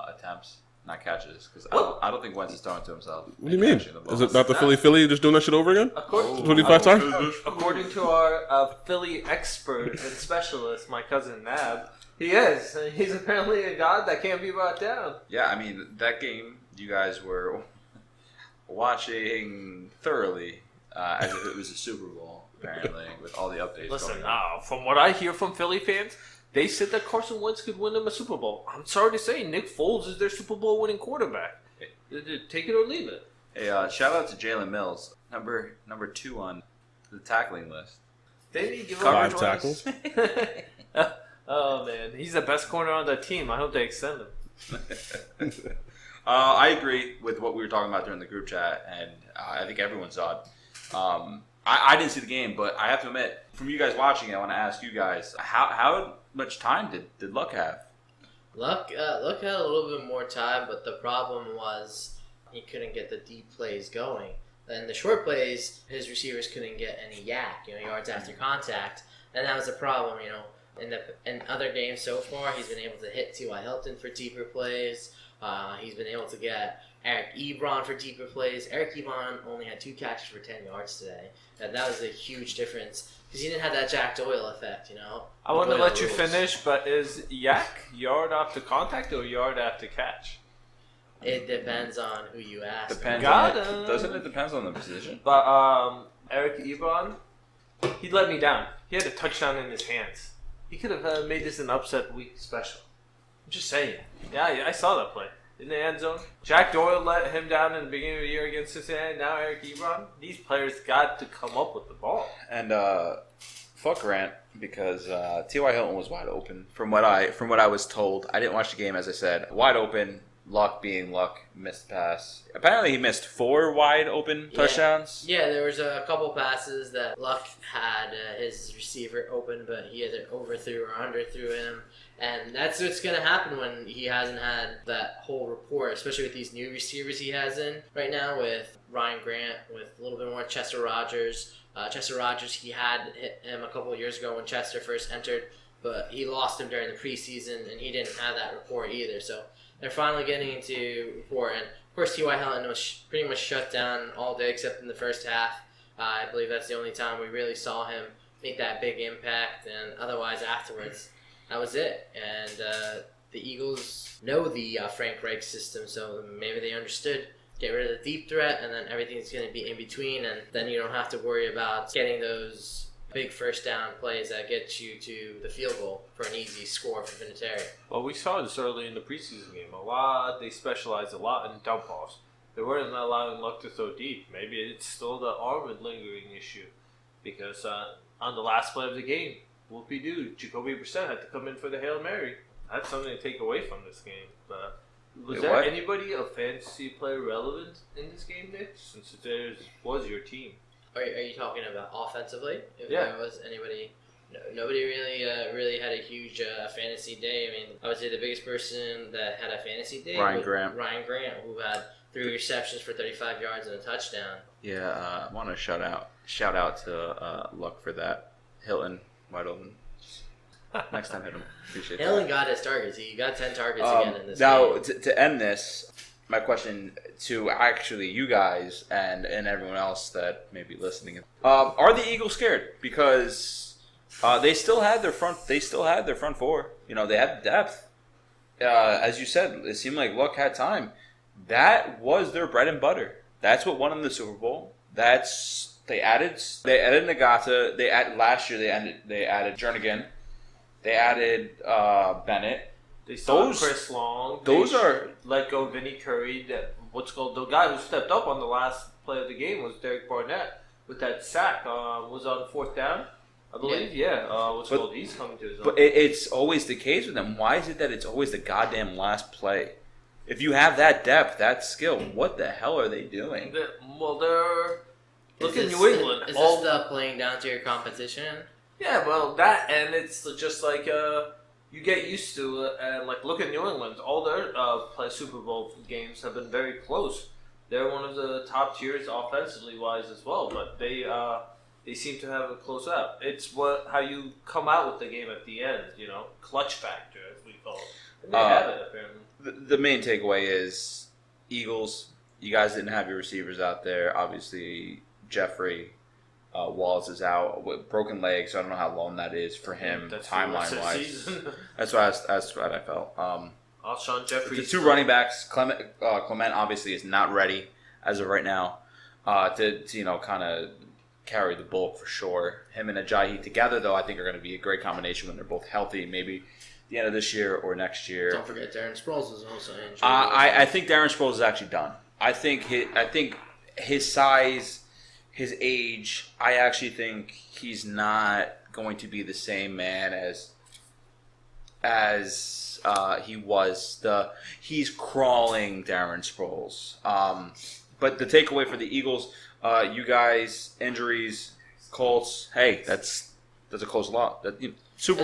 attempts, not catches, because I don't think Wentz is throwing to himself. What do you mean? Is it not the Philly just doing that shit over again? According, 25 times? according to our Philly expert and specialist, my cousin Nab, he is. He's apparently a god that can't be brought down. Yeah, I mean, that game you guys were watching thoroughly as if it was a Super Bowl, apparently, with all the updates Listen, going on. from what I hear from Philly fans, they said that Carson Wentz could win them a Super Bowl. I'm sorry to say, Nick Foles is their Super Bowl winning quarterback. Take it or leave it. Hey, shout out to Jalen Mills, number 2 on the tackling list. They need to give 5 him tackles. Oh man, he's the best corner on that team. I hope they extend him. I agree with what we were talking about during the group chat, and I think everyone saw it. I didn't see the game, but I have to admit, from you guys watching it, I want to ask you guys, how much time did Luck have? Luck had a little bit more time, but the problem was he couldn't get the deep plays going. Then the short plays, his receivers couldn't get any yards after contact, and that was a problem. In other games so far, he's been able to hit T.Y. Hilton for deeper plays. He's been able to get Eric Ebron for deeper plays. Eric Ebron only had 2 catches for 10 yards today, and that was a huge difference because he didn't have that Jack Doyle effect. I want to Doyle let you rules. finish, but is yak yard after contact or yard after catch? It depends on who you ask. Depends Got on him. doesn't it depends on the position? But Eric Ebron, he let me down. He had a touchdown in his hands. He could have made this an upset week special. I'm just saying. Yeah, I saw that play. In the end zone. Jack Doyle let him down in the beginning of the year against Cincinnati. Now Eric Ebron. These players got to come up with the ball. And fuck Grant, because T.Y. Hilton was wide open. From what I was told, I didn't watch the game, as I said. Wide open. Luck being Luck, missed pass. Apparently he missed 4 wide open touchdowns. Yeah, there was a couple passes that Luck had his receiver open, but he either overthrew or underthrew him. And that's what's going to happen when he hasn't had that whole rapport, especially with these new receivers he has in right now with Ryan Grant, with a little bit more Chester Rogers. Chester Rogers, he had hit him a couple of years ago when Chester first entered, but he lost him during the preseason, and he didn't have that rapport either. So they're finally getting into rapport. And, of course, T.Y. Hilton was pretty much shut down all day except in the first half. I believe that's the only time we really saw him make that big impact, and otherwise afterwards, that was it. And the Eagles know the Frank Reich system, so maybe they understood. Get rid of the deep threat, and then everything's going to be in between, and then you don't have to worry about getting those big first down plays that get you to the field goal for an easy score for Vinatieri. Well, we saw this early in the preseason game. They specialized a lot in dump offs. They weren't allowing Luck to throw deep. Maybe it's still the arm and lingering issue. Because on the last play of the game, whoopie-doo, Jacoby Brissett had to come in for the Hail Mary. That's something to take away from this game. But was there anybody of fantasy player relevant in this game, Nick? Since it was your team. Are you talking about offensively? If Yeah. there was anybody No, nobody really had a huge fantasy day. I mean, I would say the biggest person that had a fantasy day Ryan was Grant. Ryan Grant, who had 3 receptions for 35 yards and a touchdown. Yeah, I want to shout out to Luck for that. Hilton, wide open. Next time, hit him. Appreciate Hilton that. got his targets. He got 10 targets again in this Now, game. to end this, my question to actually you guys and everyone else that may be listening: are the Eagles scared? Because they still had their front four. You know, they had depth. As you said, it seemed like Luck had time. That was their bread and butter. That's what won them the Super Bowl. They added Nagata. Last year they added Jernigan. They added Bennett. They saw Those- Chris Long. those They are- let go of Vinny Curry. The guy who stepped up on the last play of the game was Derek Barnett with that sack. Was on 4th down, I believe. Yeah. He's coming to his own. But it's always the case with them. Why is it that it's always the goddamn last play? If you have that depth, that skill, what the hell are they doing? They're look Is in this- New England. Is all this the playing down to your competition? Yeah, well, that and it's just like you get used to it, and like look at New England. All their play Super Bowl games have been very close. They're one of the top tiers offensively wise as well, but they seem to have it close out. It's how you come out with the game at the end, clutch factor as we call it. And they have it apparently. The main takeaway is Eagles. You guys didn't have your receivers out there. Obviously, Jeffrey Walls is out with broken legs, so I don't know how long that is for him That's the rest timeline of the wise. season. That's what I felt. Alshon Jeffrey. The two running backs, Clement obviously is not ready as of right now to kind of carry the bulk for sure. Him and Ajayi together, though, I think are going to be a great combination when they're both healthy. Maybe the end of this year or next year. Don't forget Darren Sproles is also injured. I think Darren Sproles is actually done. I think his size, his age, I actually think he's not going to be the same man as he was. He's crawling Darren Sproles. But the takeaway for the Eagles, you guys, injuries, Colts. Hey, that's a close lot. Super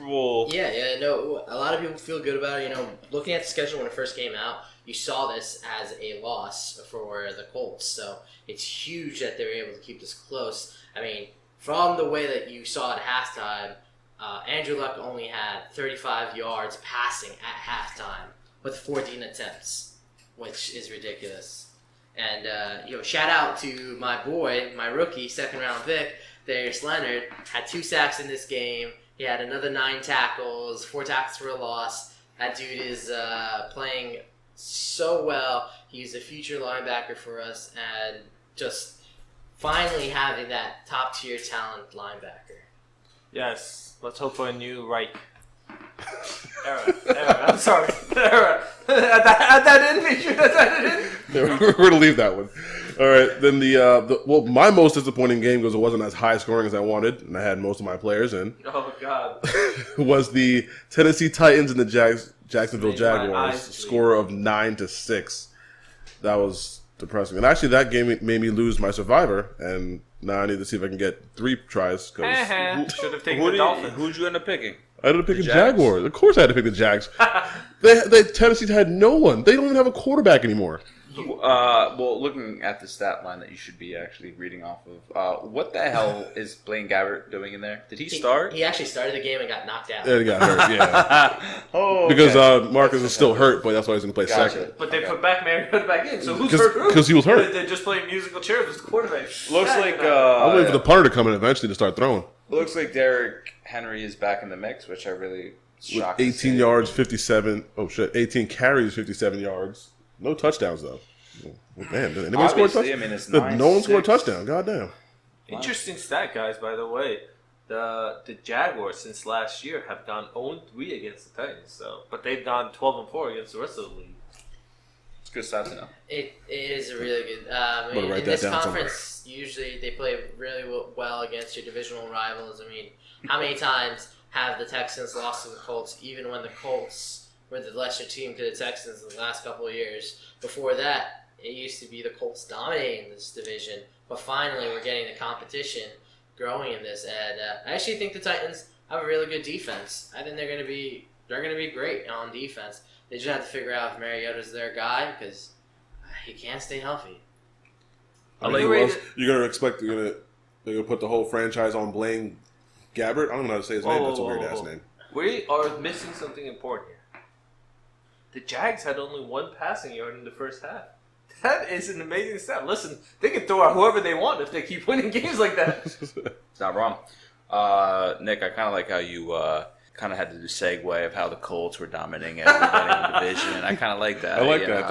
Bowl. Yeah, no. A lot of people feel good about it. Looking at the schedule when it first came out, you saw this as a loss for the Colts. So it's huge that they were able to keep this close. I mean, from the way that you saw at halftime, Andrew Luck only had 35 yards passing at halftime with 14 attempts, which is ridiculous. And shout out to my boy, my rookie, 2nd-round pick, Darius Leonard, had 2 sacks in this game. He had another 9 tackles, 4 tackles for a loss. That dude is playing so well. He's a future linebacker for us, and just finally having that top-tier talent linebacker. Yes, let's hope for a new Reich. Era. I'm sorry. Era. Add that in, make sure that's added in. We're going to leave that one. All right. Then my most disappointing game, because it wasn't as high scoring as I wanted, and I had most of my players in, Oh, God. was the Tennessee Titans and the Jacksonville Made my Jaguars eyes bleed. score of 9-6. That was depressing. And actually, that game made me lose my survivor, and now I need to see if I can get 3 tries. Because Should have taken the Dolphins. Who'd you end up picking? I had to pick the Jags? Jaguars. Of course, I had to pick the Jags. Tennessee had no one. They don't even have a quarterback anymore. Well, looking at the stat line that you should be actually reading off of, what the hell is Blaine Gabbert doing in there? Did he start? He actually started the game and got knocked out. And he got hurt. Yeah, Oh, because okay. Marcus is still hurt, but that's why he's going to play Gotcha. second. But they Okay. put back Mariota back in, so who's hurt? who? Because he was hurt. They're just playing musical chairs with the quarterback. Looks Yeah, like I'm waiting for the punter to come in eventually to start throwing. looks like Derrick Henry is back in the mix, which I really With shocked. to 18 see. yards, 57. Oh shit, 18 carries, 57 yards. No touchdowns though. Oh, man, did anybody score a Obviously, touchdown? I mean, it's No one scored a 9-6. touchdown. Goddamn. Interesting stat, guys. By the way, the Jaguars since last year have gone 0-3 against the Titans. But they've gone 12-4 against the rest of the league. It's good stuff to know. It is a really good. gonna write In that this down conference, usually they play really well against your divisional rivals. I mean, how many times have the Texans lost to the Colts, even when the Colts were the lesser team to the Texans in the last couple of years? Before that, it used to be the Colts dominating this division, but finally we're getting the competition. growing in this. And I actually think the Titans have a really good defense. I think they're going to be great on defense. They just have to figure out if Mariota's their guy because he can't stay healthy. I mean, who else? You're gonna expect they're gonna put the whole franchise on Blaine Gabbert? I don't know how to say his name. That's a weird ass name. We are missing something important here. The Jags had only one passing yard in the first half. That is an amazing stat. Listen, they can throw out whoever they want if they keep winning games like that. It's not wrong. Nick, I kind of like how you kind of had to do segue of how the Colts were dominating the division. I kind of like that. I like that.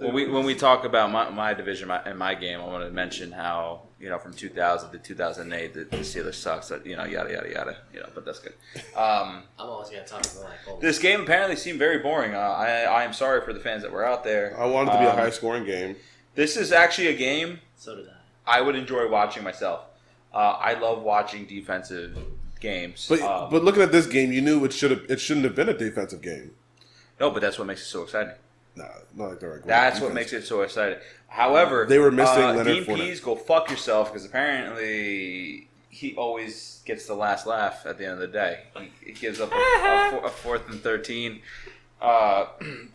When we talk about my division and my game, I want to mention how from 2000 to 2008 the Steelers sucks. Yada yada yada. But that's good. I'm always gonna talk about Colts. This game apparently seemed very boring. I am sorry for the fans that were out there. I wanted it to be a high scoring game. This is actually a game. So did I. I would enjoy watching myself. I love watching defensive games. But looking at this game, you knew it shouldn't have been a defensive game. No, but that's what makes it so exciting. Nah, not like they're That's what makes it so exciting. However, they were missing Leonard Dean Fournette. Pease, go fuck yourself, because apparently he always gets the last laugh at the end of the day. He gives up a 4th and 13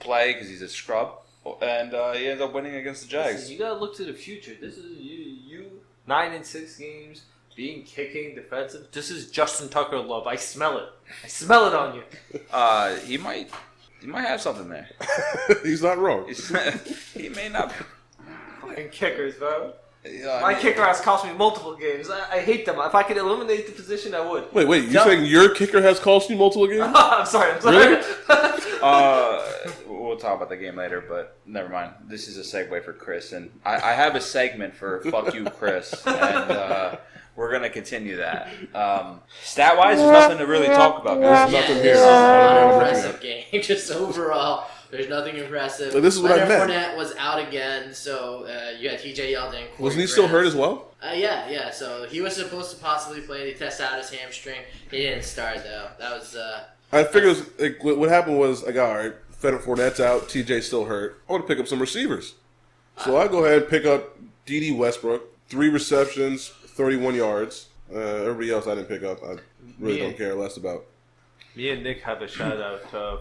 play because he's a scrub, and he ends up winning against the Jags. Listen, you gotta look to the future. This is you 9-6 games, kicking, defensive. This is Justin Tucker love. I smell it. I smell it on you. He might have something there. He's not wrong. He may not. Fucking kickers, bro. My kicker has cost me multiple games. I hate them. If I could eliminate the position, I would. Wait, you're saying your kicker has cost you multiple games? I'm sorry. Really? We'll talk about the game later, but never mind. This is a segue for Chris, and I have a segment for "Fuck You, Chris," and we're gonna continue that. Stat-wise, there's nothing to really talk about, guys. There's nothing This here. is not an impressive game. Just overall, there's nothing impressive. But this is what I meant. Fournette was out again, so you got TJ Yeldon. Wasn't he still hurt as well? Yeah. So he was supposed to possibly play. They tested out his hamstring. He didn't start though. That was. I figured what happened was all right. Fournette's out. TJ's still hurt. I want to pick up some receivers, so I go ahead and pick up D.D. Westbrook. 3 receptions, 31 yards. Everybody else I didn't pick up. I really don't care less about. Me and Nick have a shout out for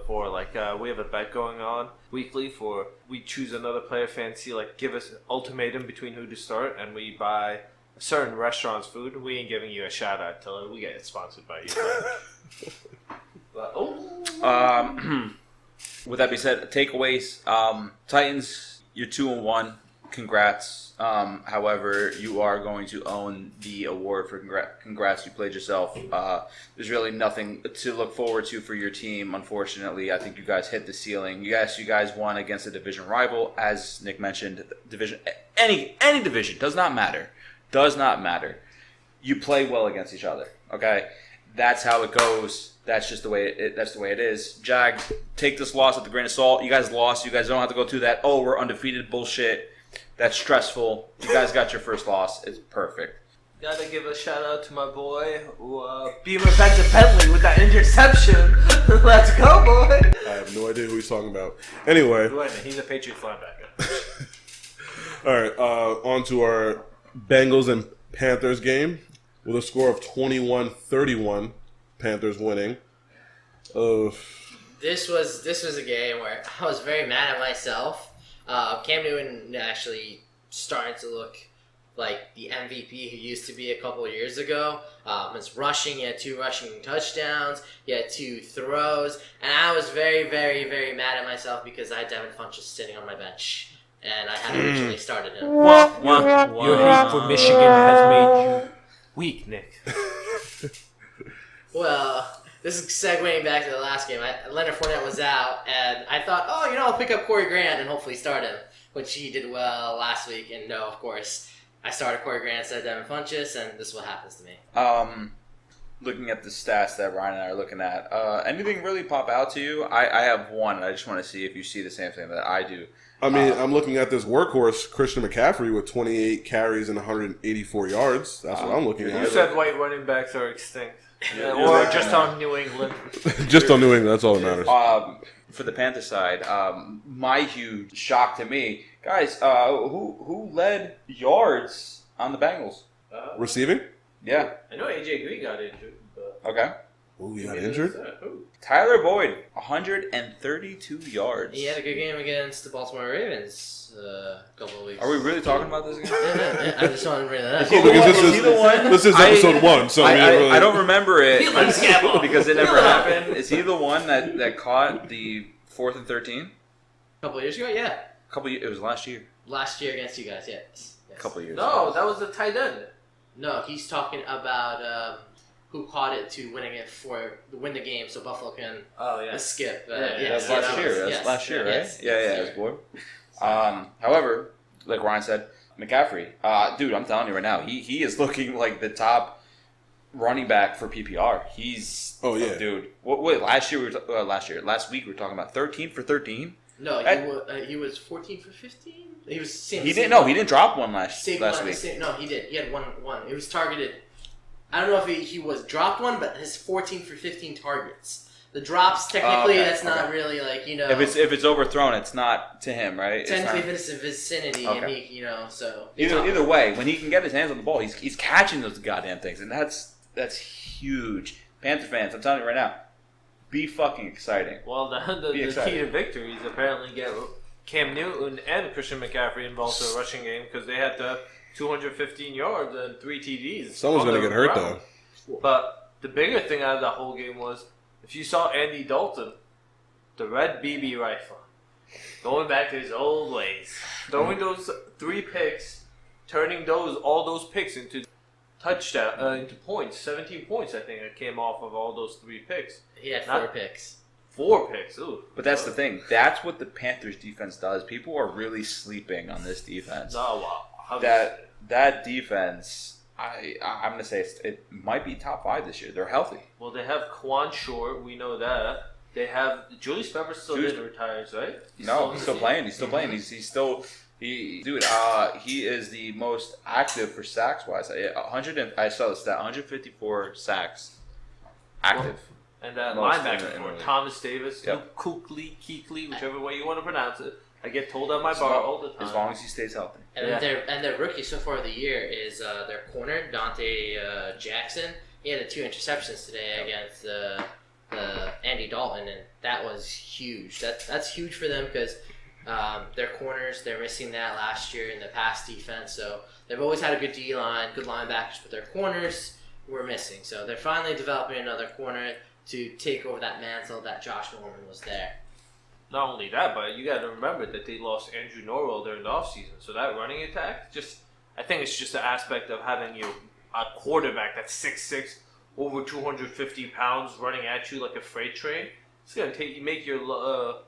we have a bet going on weekly for we choose another player fantasy, give us an ultimatum between who to start, and we buy a certain restaurant's food. We ain't giving you a shout out till we get it sponsored by you. With that being said, takeaways. Titans, you're 2-1. Congrats. However, you are going to own the award for congrats. You played yourself. There's really nothing to look forward to for your team, unfortunately. I think you guys hit the ceiling. You guys won against a division rival. As Nick mentioned, division any division does not matter. Does not matter. You play well against each other. Okay? That's how it goes. That's just the way it is. Jags, take this loss with a grain of salt. You guys lost. You guys don't have to go through that. Oh, we're undefeated bullshit. That's stressful. You guys got your first loss. It's perfect. Gotta give a shout out to my boy who beat my back to Bentley with that interception. Let's go, boy. I have no idea who he's talking about. Anyway. He's a Patriots linebacker. All right, on to our Bengals and Panthers game with a score of 21-31. Panthers winning. This was a game where I was very mad at myself. Cam Newton actually starting to look like the MVP he used to be a couple of years ago. It's rushing. He had 2 rushing touchdowns. He had 2 throws. And I was very, very, very mad at myself because I had Devin Funchess sitting on my bench. And I had originally started him. Your hate for Michigan has made you weak, Nick. Well, this is segueing back to the last game. Leonard Fournette was out, and I thought, I'll pick up Corey Grant and hopefully start him, which he did well last week. And no, of course, I started Corey Grant instead of Devin Funchess, and this is what happens to me. Looking at the stats that Ryan and I are looking at, anything really pop out to you? I have one, and I just want to see if you see the same thing that I do. I mean, I'm looking at this workhorse, Christian McCaffrey, with 28 carries and 184 yards. That's what I'm looking at. You said white running backs are extinct. Or just on New England. Just on New England, that's all that matters. For the Panther side, my huge shock to me, guys, who led yards on the Bengals. Receiving? Yeah. I know AJ Green got injured, but Okay. Ooh, he got injured? Who? Tyler Boyd, 132 yards. He had a good game against the Baltimore Ravens a couple of weeks. Are we really talking about this again? Yeah. I just wanted to bring that up. he the Because one- this is he the one- this is episode 1, so we didn't really... I don't remember it He likes Gamble. because it never He likes- happened. Is he the one that caught the 4th and 13? A couple of years ago, yeah. It was last year. Last year against you guys, yes. A couple years. No, ago. that was the tight end. No, he's talking about who caught it to win the game, so Buffalo can Oh yeah. skip. That's last year. That's last year, right? Yes. Yeah, it was Boyd. However, like Ryan said, McCaffrey, dude, I'm telling you right now, he is looking like the top running back for PPR. He's dude. Wait, last week we were talking about 13 for 13. No, he was 14 for 15. He was same. He didn't drop one last week. No, he did. He had one. It was targeted. I don't know if he was dropped one, but his 14 for 15 targets. The drops technically that's not really like If it's overthrown, it's not to him, right? Technically, if it's in vicinity, and he so either way, when he can get his hands on the ball, he's catching those goddamn things, and that's huge. Panther fans, I'm telling you right now, be fucking exciting. Well, the key to victory is apparently get Cam Newton and Christian McCaffrey involved in the rushing game because they had the 215 yards and 3 TDs. Someone's going to get hurt, though. But the bigger thing out of the whole game was, if you saw Andy Dalton, the red BB rifle, going back to his old ways, throwing those 3 picks, turning all those picks into touchdown, into points, 17 points I think it came off of all those 3 picks. he had 4 picks. 4 picks, ooh. But that's the thing. That's what the Panthers defense does. People are really sleeping on this defense. No, wow. That defense, I'm gonna say it might be top 5 this year. They're healthy. Well, they have Quan Short, we know that. They have Julius Peppers still didn't retire, right? No, he's still playing. He's still playing. He is the most active for sacks wise. I saw the stat, 154 sacks active. And that Most linebacker in for the Thomas Davis, Yep. Kuechly, whichever way you want to pronounce it. I get told on my bar all the time. As long as he stays healthy. And their rookie so far of the year is their corner Dante Jackson. He had 2 interceptions today against Andy Dalton, and that was huge. That's huge for them because their corners, they're missing that last year in the pass defense. So they've always had a good D line, good linebackers, but their corners were missing. So they're finally developing another corner to take over that mantle that Josh Norman was there. Not only that, but you got to remember that they lost Andrew Norwell during the offseason. So that running attack, I think it's just the aspect of having a quarterback that's 6'6", over 250 pounds, running at you like a freight train. It's going to make your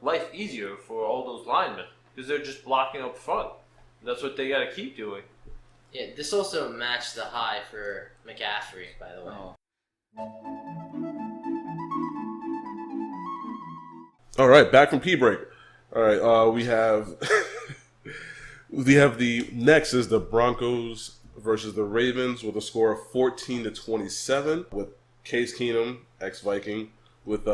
life easier for all those linemen because they're just blocking up front. That's what they got to keep doing. Yeah, this also matched the high for McCaffrey, by the way. Oh. All right, back from pee break. All right, we have the next is the Broncos versus the Ravens with a score of 14-27 with Case Keenum, ex-Viking, with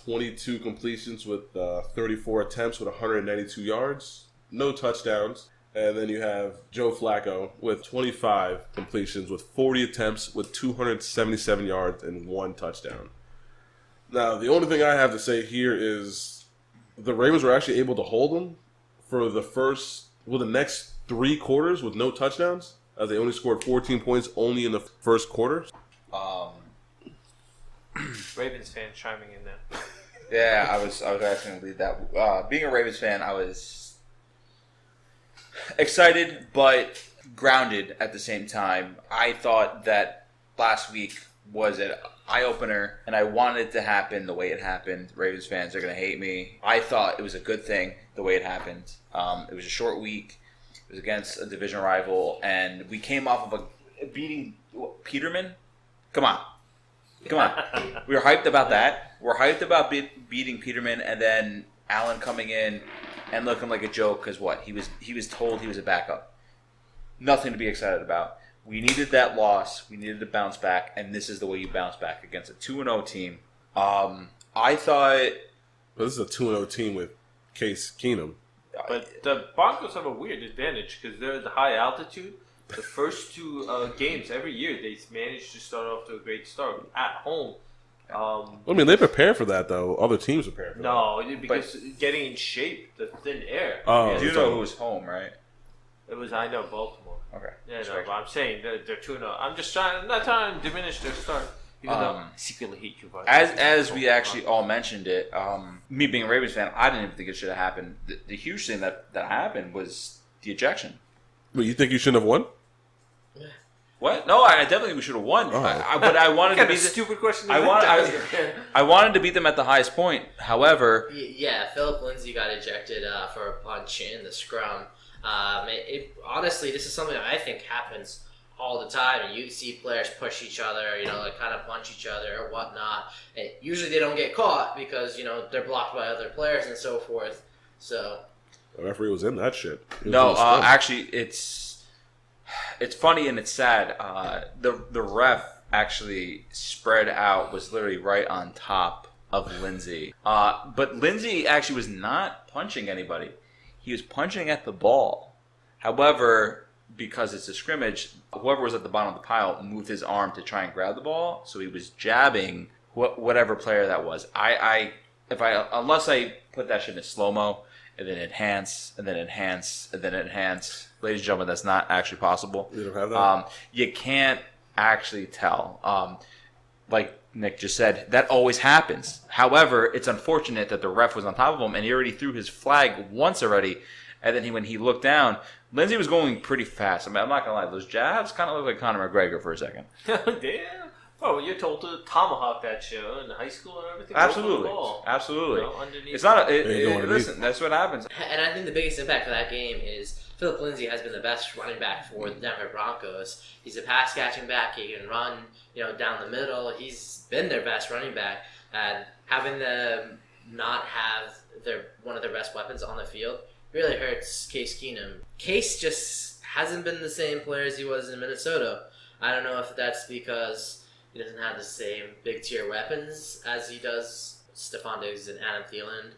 22 completions with 34 attempts with 192 yards, no touchdowns. And then you have Joe Flacco with 25 completions with 40 attempts with 277 yards and 1 touchdown. Now, the only thing I have to say here is the Ravens were actually able to hold them for the next 3 quarters with no touchdowns, as they only scored 14 points only in the first quarter. Ravens fans chiming in there. Yeah, I was actually going to lead that. Being a Ravens fan, I was excited but grounded at the same time. I thought that last week was an eye-opener, and I wanted it to happen the way it happened. Ravens fans are going to hate me. I thought it was a good thing the way it happened. It was a short week. It was against a division rival, and we came off of a beating Peterman. Come on. We were hyped about that. We're hyped about beating Peterman, and then Allen coming in and looking like a joke because what? He was told he was a backup. Nothing to be excited about. We needed that loss. We needed to bounce back, and this is the way you bounce back against a 2-0 team. I thought... But this is a 2-0 team with Case Keenum. But the Broncos have a weird advantage because they're at the high altitude. The first two games every year, they managed to start off to a great start at home. I mean, they prepare for that though. Other teams prepare for that. No, because getting in shape, the thin air. Oh, You know who's home, right? It was Baltimore. Okay. Yeah, no, but I'm saying they're 2-0. I'm just not trying to diminish their start. Even though I secretly hate you. As we actually all mentioned it, me being a Ravens fan, I didn't even think it should have happened. The huge thing that happened was the ejection. But you think you shouldn't have won? What? No, I definitely think we should have won. Oh. But I wanted to be stupid question. I wanted to beat them at the highest point. However, Yeah, Philip Lindsay got ejected for a punch in the scrum. Honestly, this is something that I think happens all the time, and you see players push each other, like kind of punch each other or whatnot. And usually they don't get caught because they're blocked by other players and so forth. So The referee was in that shit. He was no, in the scrum. actually, it's funny and it's sad. The ref actually spread out, was literally right on top of Lindsay. But Lindsay actually was not punching anybody. He was punching at the ball. However, because it's a scrimmage, whoever was at the bottom of the pile moved his arm to try and grab the ball. So he was jabbing whatever player that was. Unless I put that shit in slow-mo and then enhance and then enhance and then enhance. Ladies and gentlemen, that's not actually possible. You don't have that? You can't actually tell. Like Nick just said, that always happens. However, it's unfortunate that the ref was on top of him and he already threw his flag once already. And then when he looked down, Lindsay was going pretty fast. I mean, I'm not going to lie. Those jabs kind of look like Conor McGregor for a second. Damn. Oh, you're told to tomahawk that show in high school and everything. Absolutely. Absolutely. Absolutely. It's not listen, that's what happens. And I think the biggest impact for that game is Philip Lindsay has been the best running back for the Denver Broncos. He's a pass catching back. He can run, down the middle. He's been their best running back, and having them not have one of their best weapons on the field really hurts Case Keenum. Case just hasn't been the same player as he was in Minnesota. I don't know if that's because he doesn't have the same big tier weapons as he does Stephon Diggs and Adam Thielen.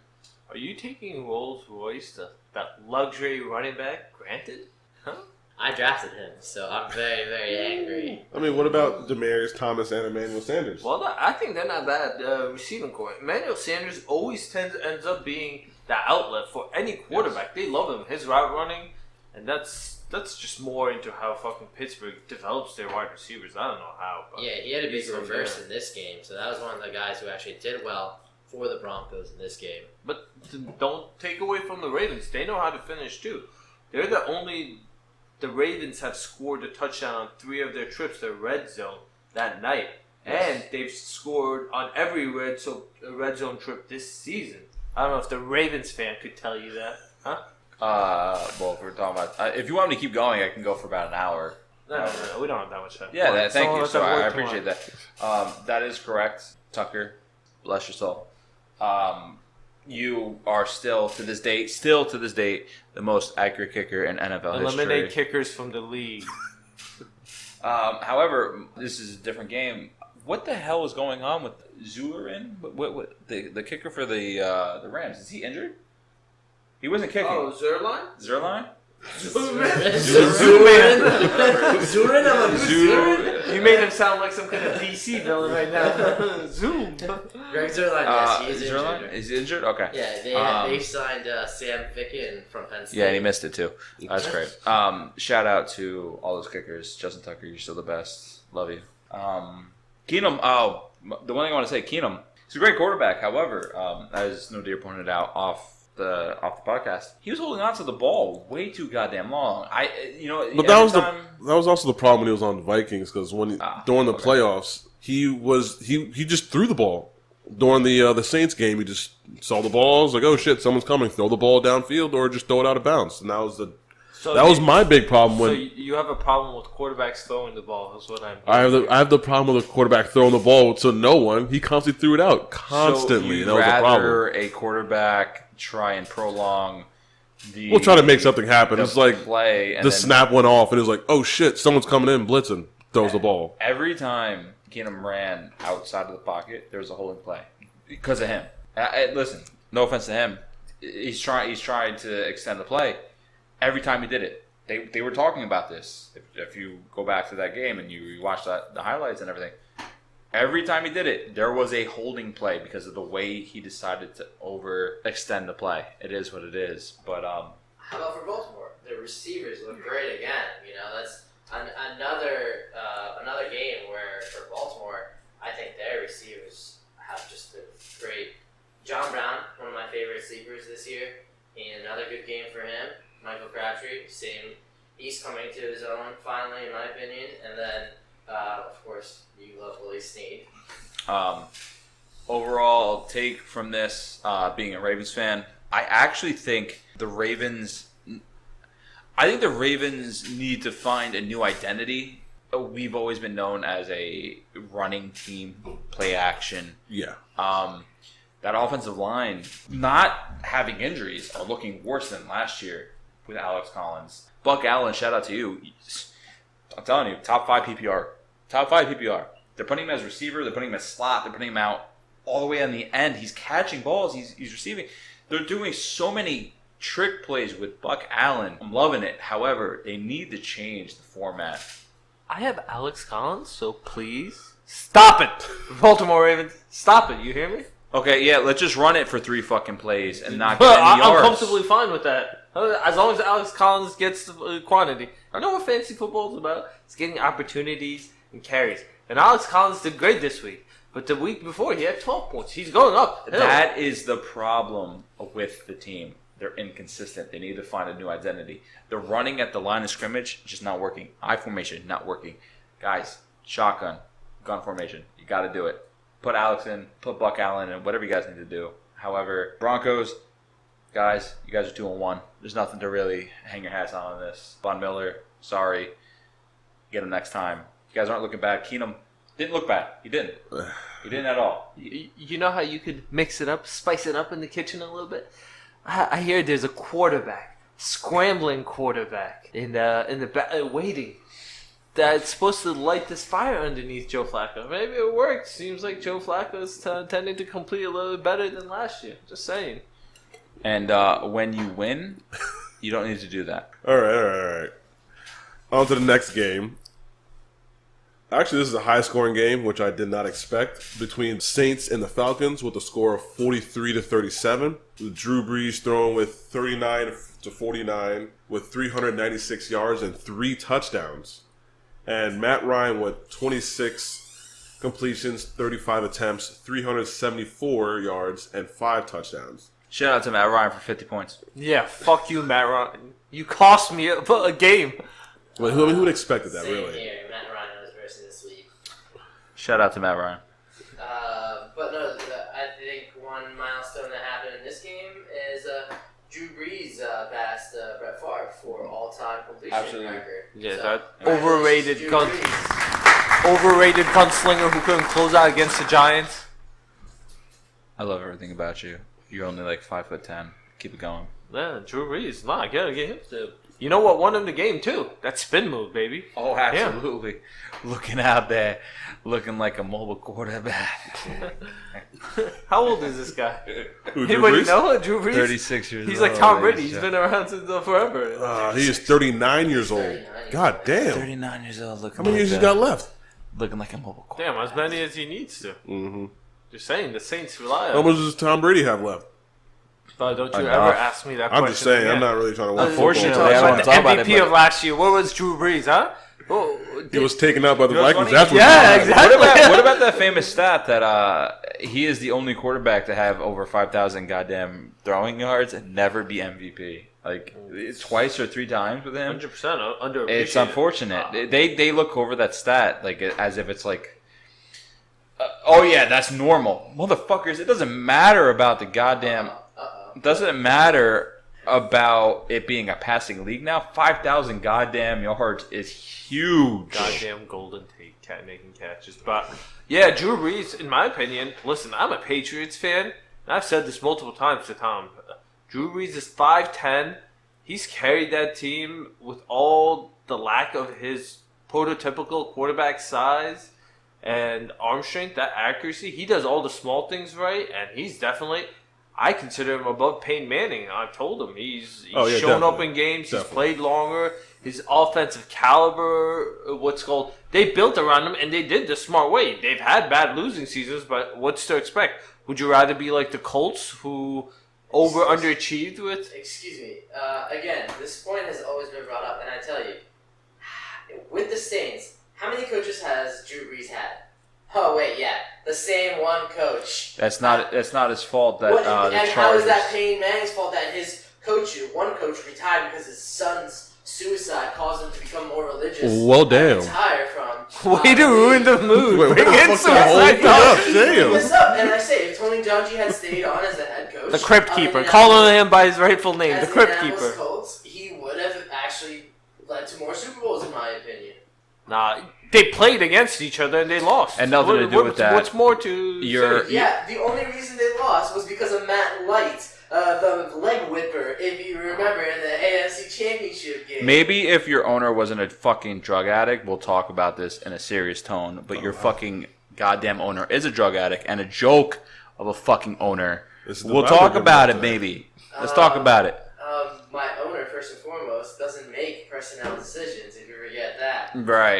Are you taking Rolls Royce, that luxury running back, granted? Huh? I drafted him, so I'm very, very angry. I mean, what about Demaryius Thomas and Emmanuel Sanders? Well, I think they're not bad receiving core. Emmanuel Sanders always ends up being the outlet for any quarterback. Yes. They love him. His route running, and that's just more into how fucking Pittsburgh develops their wide receivers. I don't know how. But yeah, he had a big reverse in this game, so that was one of the guys who actually did well for the Broncos in this game. But don't take away from the Ravens. They know how to finish too. They're the Ravens have scored a touchdown on 3 of their trips to red zone that night. Yes. And they've scored on every red zone trip this season. I don't know if the Ravens fan could tell you that. Huh? Well, if we're talking about... if you want me to keep going, I can go for about an hour. No, we don't have that much time. Yeah, thank you. So I appreciate that. That is correct. Tucker, bless your soul. You are still to this date, the most accurate kicker in NFL history. Eliminate kickers from the league. However, this is a different game. What the hell is going on with Zuerin? What the kicker for the Rams? Is he injured? He wasn't kicking. Oh, Zerline? Zuerin? You made him sound like some kind of DC villain right now. Zoom. Greg Zuerlein, yes, he is Zerline? injured. Is he injured? Okay. Yeah, they signed Sam Ficken from Penn State. Yeah, and he missed it too. That's great. Shout out to all those kickers. Justin Tucker, you're still the best. Love you. Keenum, the one thing I want to say, Keenum, he's a great quarterback. However, as No Deer pointed out off the podcast, he was holding on to the ball way too goddamn long. But that was also the problem when he was on the Vikings, because during the playoffs, he just threw the ball. During the Saints game, he just saw the ball, was like, oh shit, someone's coming, throw the ball downfield or just throw it out of bounds. And that was my big problem. So you have a problem with quarterbacks throwing the ball, is what I have the problem with a quarterback throwing the ball to no one. He constantly threw it out constantly. So that was a problem. A quarterback try and prolong the... We'll try to make something happen. It's like play and the snap went off and it was like, oh shit, someone's coming in, blitzing, throws the ball. Every time Keenum ran outside of the pocket, there was a holding play because of him. Listen, no offense to him. He's trying to extend the play. Every time he did it, they were talking about this. If you go back to that game and you watch the highlights and everything, every time he did it, there was a holding play because of the way he decided to overextend the play. It is what it is. But How about for Baltimore? The receivers look great again. That's another game where for Baltimore, I think their receivers have just been great. John Brown, one of my favorite sleepers this year. Another good game for him. Michael Crabtree, same. He's coming to his own finally, in my opinion. And then, of course, you love Willie Snead. Overall take from this, being a Ravens fan, I actually think the Ravens need to find a new identity. We've always been known as a running team, play action. Yeah. That offensive line, not having injuries, are looking worse than last year with Alex Collins. Buck Allen, shout out to you. I'm telling you, top 5 PPR. Top 5 PPR. They're putting him as receiver. They're putting him as slot. They're putting him out all the way on the end. He's catching balls. He's receiving. They're doing so many trick plays with Buck Allen. I'm loving it. However, they need to change the format. I have Alex Collins, so please stop it, Baltimore Ravens. Stop it. You hear me? Okay, yeah, let's just run it for 3 fucking plays and not get any I'm yards. comfortably fine with that. As long as Alex Collins gets the quantity. I know what fantasy football is about. It's getting opportunities and carries. And Alex Collins did great this week. But the week before, he had 12 points. He's going up. That is the problem with the team. They're inconsistent. They need to find a new identity. They're running at the line of scrimmage, just not working. I formation, not working. Guys, shotgun, gun formation. You got to do it. Put Alex in, put Buck Allen in, whatever you guys need to do. However, Broncos, guys, you guys are 2-1. There's nothing to really hang your hats on this. Von Miller, sorry. Get him next time. You guys aren't looking bad. Keenum didn't look bad. He didn't. He didn't at all. You know how you could mix it up, spice it up in the kitchen a little bit? I hear there's a quarterback, scrambling quarterback in the back, waiting. That's supposed to light this fire underneath Joe Flacco. Maybe it worked. Seems like Joe Flacco is tending to complete a little better than last year. Just saying. And when you win, you don't need to do that. All right. On to the next game. Actually, this is a high-scoring game, which I did not expect, between Saints and the Falcons with a score of 43-37. With Drew Brees throwing with 39-49 with 396 yards and 3 touchdowns. And Matt Ryan with 26 completions, 35 attempts, 374 yards, and 5 touchdowns. Shout out to Matt Ryan for 50 points. Yeah, fuck you, Matt Ryan. You cost me a game. Well, who would have expected that, Same really? here. Matt Ryan was versus this week. Shout out to Matt Ryan. But no, I think one milestone that happened in this game is Drew Brees passed Brett Favre for all-time completion record. Yeah, So, that congratulations, Drew Brees. overrated gunslinger who couldn't close out against the Giants. I love everything about you. You're only like 5'10". Keep it going. Yeah, Drew Brees. Nah, I gotta get him to. You know what won him the game too? That spin move, baby. Oh, absolutely. Looking out there, looking like a mobile quarterback. How old is this guy? Who, Drew Anybody Brees? know Drew Brees? 36 years He's old. like Tom Brady. ladies He's and been around since forever. He is 39 years old. 39. God damn. 39 years old. Looking How many like years you a- got left? Looking like a mobile quarterback. Damn, as many as he needs to. Mm-hmm. Just saying, the Saints rely How on much him. does Tom Brady have left? But don't you Enough. ever ask me that question I'm just saying. again. I'm not really trying to watch Unfortunately, football. I don't But wanna the talk about MVP it, but- of last year, what was Drew Brees, huh? Oh, He was taken out by the You know what's Vikings. funny? That's what Yeah, he was. exactly. What about that famous stat that he is the only quarterback to have over 5,000 goddamn throwing yards and never be MVP? Like it's twice or 3 times with him. 100% underappreciated. It's unfortunate. They look over that stat like as if it's like, oh yeah, that's normal, motherfuckers. It doesn't matter about the goddamn. It doesn't matter about it being a passing league now. 5,000 goddamn yards is huge. Goddamn Golden Tate cat making catches. But yeah, Drew Brees, in my opinion, listen, I'm a Patriots fan, and I've said this multiple times to Tom. Drew Brees is 5'10". He's carried that team with all the lack of his prototypical quarterback size and arm strength, that accuracy. He does all the small things right, and he's definitely, I consider him above Peyton Manning. I've told him he's Oh, yeah, shown up definitely. in games. He's Definitely. played longer. his offensive caliber, they built around him, and they did the smart way. They've had bad losing seasons, but what's to expect? Would you rather be like the Colts, who underachieved with? Excuse me. Again, this point has always been brought up, and I tell you, with the Saints, how many coaches has Drew Brees had? Oh wait, yeah, the same one coach. That's not his fault that And the how Chargers. is that Peyton Manning's fault that one coach retired because his son's suicide caused him to become more religious? Well, damn. Retire from. Way to ruin the mood. Wait, Bring what in the fuck that whole suicide thing dogs. up? Bring Damn. this up, and I say, if Tony Dungy had stayed on as the head coach, The Crypt Keeper. as Calling him by his rightful name, as the Crypt Indianapolis Keeper. Colts, he would have actually led to more Super Bowls, in my opinion. Nah, they played against each other and they lost. And nothing to do with that. What's more to say? Yeah, the only reason they lost was because of Matt Light, the leg whipper, if you remember, in the AFC Championship game. Maybe if your owner wasn't a fucking drug addict, we'll talk about this in a serious tone. But your fucking goddamn owner is a drug addict and a joke of a fucking owner. This is the We'll Bible talk giving about us it, today. maybe. Let's talk about it. My owner, first and foremost, doesn't make personnel decisions, if you forget that. Right.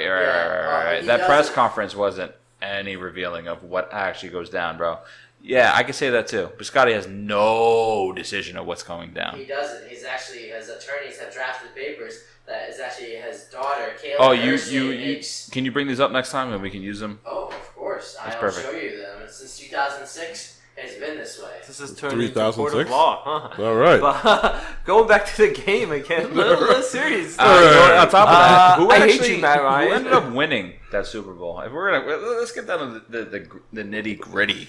He That press doesn't. conference wasn't any revealing of what actually goes down, bro. Yeah, I can say that too. Biscotti has no decision of what's going down. He doesn't. He's actually, his attorneys have drafted papers that is actually his daughter, Kayla Oh, Thurston, makes... can you bring these up next time and we can use them? Oh, of course. That's I'll perfect. show you them. Since 2006, it's been this way. This is turned into court of 3006? law, huh? All right. But going back to the game again, little serious. On top of that, who I hate actually you, Matt Ryan. who ended up winning that Super Bowl? If we're gonna let's get down to the nitty gritty.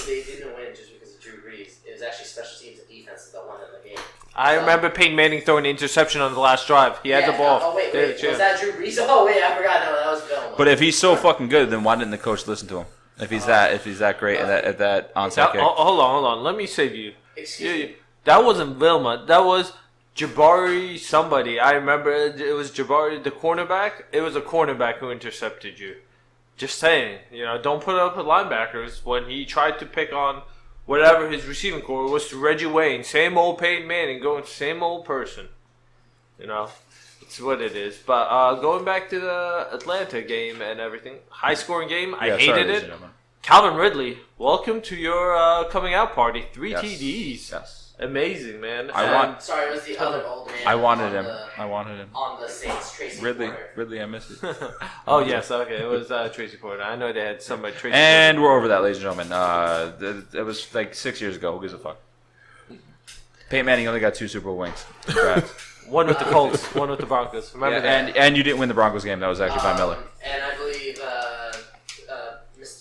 They didn't win just because of Drew Brees. It was actually special teams and defense that won in the game. I remember Peyton Manning throwing an interception on the last drive. He had the ball. Oh, wait. They had a Was chance. that Drew Brees? Oh, wait, I forgot. No, that was Bill. But if he's so fucking good, then why didn't the coach listen to him? If he's that great at that onside kick. Hold on. Let me save you. Excuse me. That wasn't Vilma. That was Jabari somebody. I remember it was Jabari, the cornerback. It was a cornerback who intercepted you. Just saying. Don't put up with linebackers when he tried to pick on whatever his receiving core was to Reggie Wayne. Same old Peyton Manning going same old person. It's what it is. But going back to the Atlanta game and everything, high scoring game. I hated it. Calvin Ridley, welcome to your coming out party. 3 Yes. TDs. Yes. Amazing, man. Sorry, it was the other old man. I wanted on him. I wanted him. On the Saints, Tracy Ridley, Porter. I missed it. Oh yes, okay. It was Tracy Porter. I know they had somebody. Tracy And we're over that, ladies and gentlemen. It was like 6 years ago. Who gives a fuck? Peyton Manning only got 2 Super Bowl wings. Congrats. Porter. One with the Colts, one with the Broncos. Remember that? And you didn't win the Broncos game. That was actually Von Miller. And I believe Mr.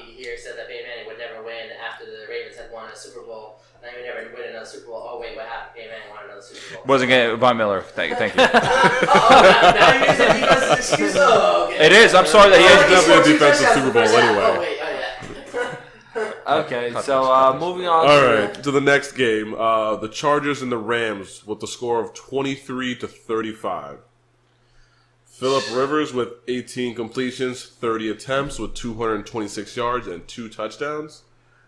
here said that Peyton Manning would never win after the Ravens had won a Super Bowl. And they would never win another Super Bowl. Oh, wait, what happened? Peyton Manning won another Super Bowl. Wasn't getting Von Miller. Thank you. now you're using defensive excuse? Oh, okay. It is. I'm sorry that he It's has definitely a defensive Super Bowl anyway. Oh, wait, oh, yeah. Okay, so moving on. All to right, to the next game. The Chargers and the Rams with the score of 23-35. Phillip Rivers with 18 completions, 30 attempts with 226 yards and 2 touchdowns.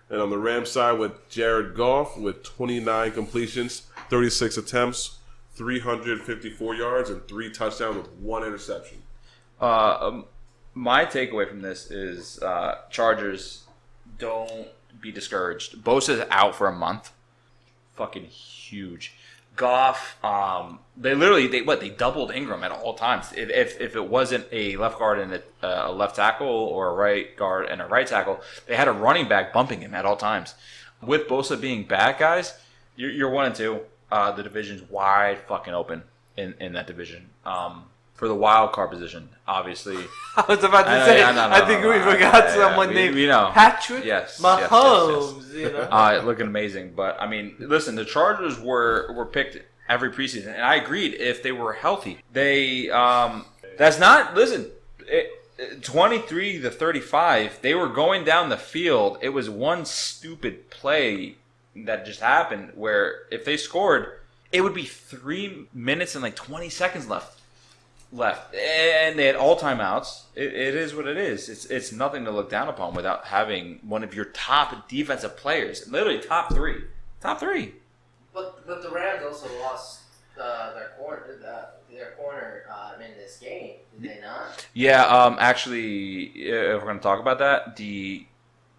And on the Rams side with Jared Goff with 29 completions, 36 attempts, 354 yards and 3 touchdowns with 1 interception. My takeaway from this is Chargers, don't be discouraged. Bosa's out for a month. Fucking huge. Goff, they doubled Ingram at all times. If it wasn't a left guard and a left tackle or a right guard and a right tackle, they had a running back bumping him at all times. With Bosa being back, guys, you're 1-2. The division's wide fucking open in that division. For the wild card position, obviously. I was about to say. I think we forgot someone named Patrick Mahomes. Looking amazing, but I mean, listen, the Chargers were picked every preseason, and I agreed if they were healthy. They that's not 23-35. They were going down the field. It was one stupid play that just happened where if they scored, it would be 3 minutes and like 20 seconds left, and they had all timeouts. It is what it is. It's nothing to look down upon without having one of your top defensive players, literally top three. But the Rams also lost their corner in this game, did they not? Yeah, actually, if we're going to talk about that, the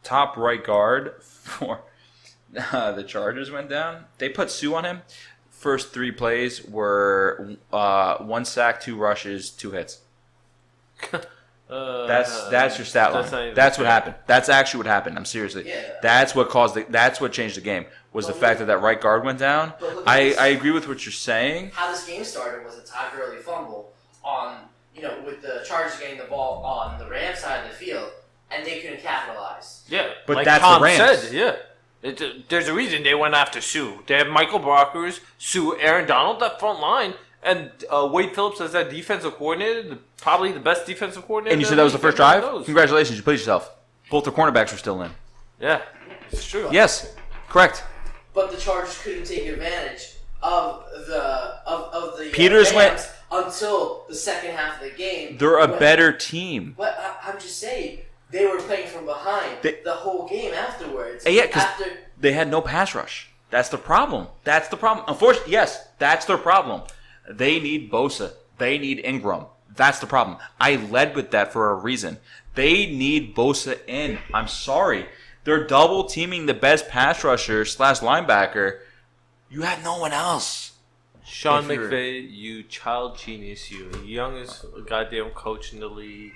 top right guard for the Chargers went down. They put Sue on him. First 3 plays were 1 sack, 2 rushes, 2 hits. That's your stat line. That's what happened. That's actually what happened. I'm seriously. Yeah. That's what that's what changed the game. Was the fact that right guard went down. I agree with what you're saying. How this game started was a Todd Gurley fumble on, with the Chargers getting the ball on the Rams side of the field, and they couldn't capitalize. Yeah, But like that's Tom the Rams. said, yeah. There's a reason they went after Sue. They have Michael Brockers, Sue, Aaron Donald, that front line, and Wade Phillips as that defensive coordinator, probably the best defensive coordinator. And you said that was the first drive? knows. Congratulations, you played yourself. Both the cornerbacks were still in. Yeah, it's true. Yes, correct. But the Chargers couldn't take advantage of the Peters Rams until the second half of the game. They're a better team. But I'm just saying, they were playing from behind the whole game afterwards. Yeah, because they had no pass rush. That's the problem. Unfortunately, yes, that's their problem. They need Bosa. They need Ingram. That's the problem. I led with that for a reason. They need Bosa in. I'm sorry. They're double teaming the best pass rusher / linebacker. You have no one else. Sean McVay, you child genius, you youngest goddamn coach in the league.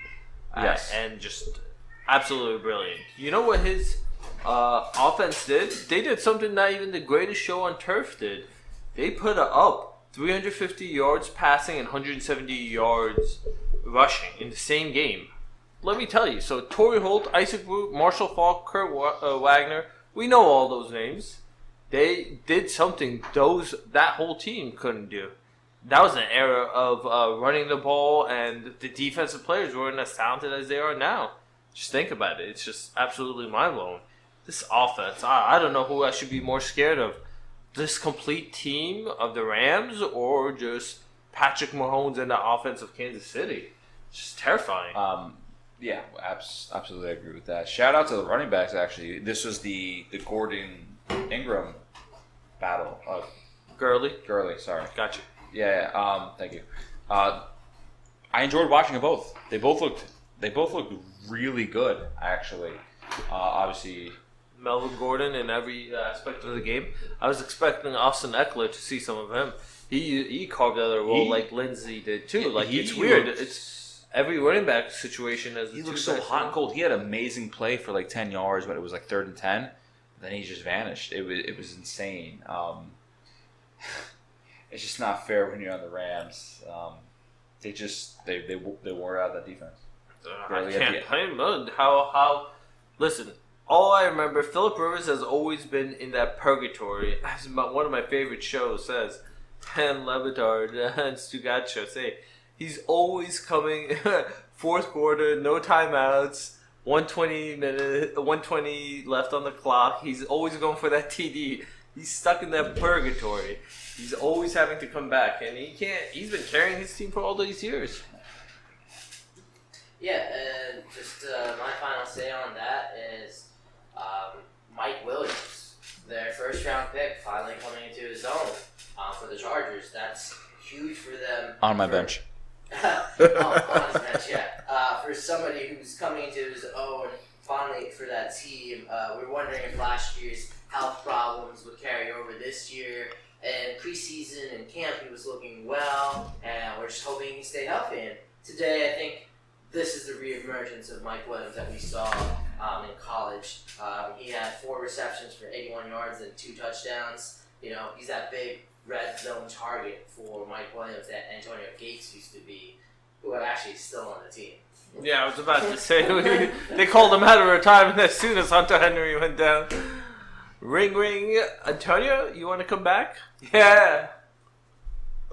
Yes. And just absolutely brilliant. You know what his offense did? They did something not even the greatest show on turf did. They put up 350 yards passing and 170 yards rushing in the same game. Let me tell you. So Torrey Holt, Isaac Root, Marshall Faulk, Kurt Wagner, we know all those names. They did something that whole team couldn't do. That was an era of running the ball, and the defensive players weren't as talented as they are now. Just think about it. It's just absolutely mind-blowing. This offense, I don't know who I should be more scared of. This complete team of the Rams or just Patrick Mahomes and the offense of Kansas City. It's just terrifying. Yeah, absolutely agree with that. Shout out to the running backs, actually. This was the Gordon Ingram battle. Gurley, sorry. got you. Yeah, thank you. I enjoyed watching them both. They both looked really good, actually. Obviously, Melvin Gordon in every aspect of the game. I was expecting Austin Eckler to see some of him. He carved out a role like Lindsey did too. Like it's weird. It's every running back situation as he looked so hot and cold. He had an amazing play for like 10 yards, but it was like 3rd and 10. Then he just vanished. It was insane. It's just not fair when you're on the Rams. They wore out that defense. I can't blame them. How? Listen, all I remember, Philip Rivers has always been in that purgatory. As one of my favorite shows says, and Levitard and Stugatcha say, he's always coming 4th quarter, no timeouts, 120 left on the clock. He's always going for that TD. He's stuck in that purgatory. He's always having to come back, and he can't. He's been carrying his team for all these years. Yeah, and just my final say on that is Mike Williams, their first-round pick, finally coming into his own for the Chargers. That's huge for them. On my bench. On his bench, yeah. For somebody who's coming into his own finally for that team, we're wondering if last year's health problems would carry over this year. And preseason and camp, he was looking well, and we're just hoping he can stay healthy. And today, I think this is the reemergence of Mike Williams that we saw in college. He had 4 receptions for 81 yards and 2 touchdowns. You know, he's that big red zone target for Mike Williams that Antonio Gates used to be, who are actually still on the team. Yeah, I was about to say, they called him out of retirement as soon as Hunter Henry went down. Ring, ring. Antonio, you want to come back? Yeah.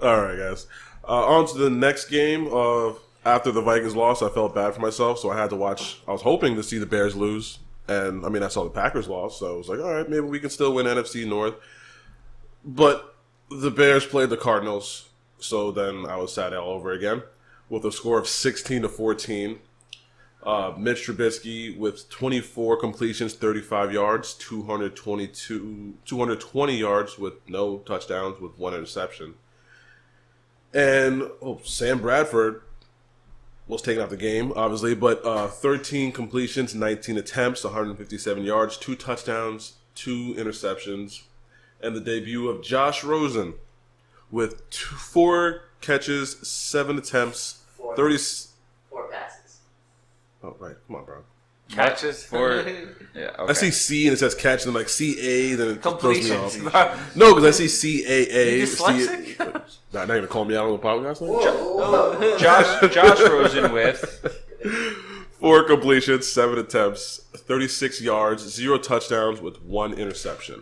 All right, guys. On to the next game. After the Vikings lost, I felt bad for myself, so I had to watch. I was hoping to see the Bears lose, and I mean, I saw the Packers lost, so I was like, all right, maybe we can still win NFC North. But the Bears played the Cardinals, so then I was sad all over again with a score of 16-14. Mitch Trubisky with 24 completions, 35 yards, 220 yards with no touchdowns with 1 interception. And Sam Bradford was taken out the game, obviously, but 13 completions, 19 attempts, 157 yards, 2 touchdowns, 2 interceptions, and the debut of Josh Rosen with 4 catches, 7 attempts, 30. 4 passes. Oh, right. Come on, bro. Catches. For yeah, okay. I see C and it says catch, and I'm like CA, then it throws me off. Completions. No, because I see CAA. You dyslexic? Not going to call me out on the podcast? Whoa. Josh Rosen with 4 completions, 7 attempts, 36 yards, 0 touchdowns with 1 interception.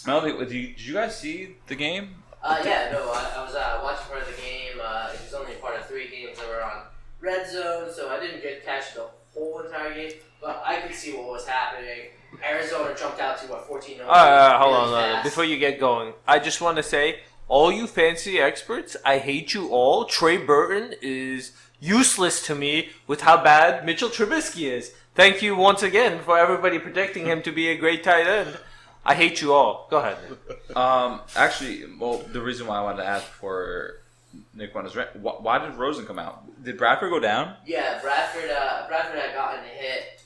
Melody. Did you guys see the game? Yeah, no, I was watching part of the game. It was only part of 3 games that were on Red Zone, so I didn't get to catch the whole entire game, but I could see what was happening. Arizona jumped out to 14-0. Hold on. Before you get going, I just want to say, all you fancy experts, I hate you all. Trey Burton is useless to me with how bad Mitchell Trubisky is. Thank you once again for everybody predicting him to be a great tight end. I hate you all. Go ahead. Actually, well, the reason why I wanted to ask before Nick went his rant, why did Rosen come out? Did Bradford go down? Yeah, Bradford had gotten a hit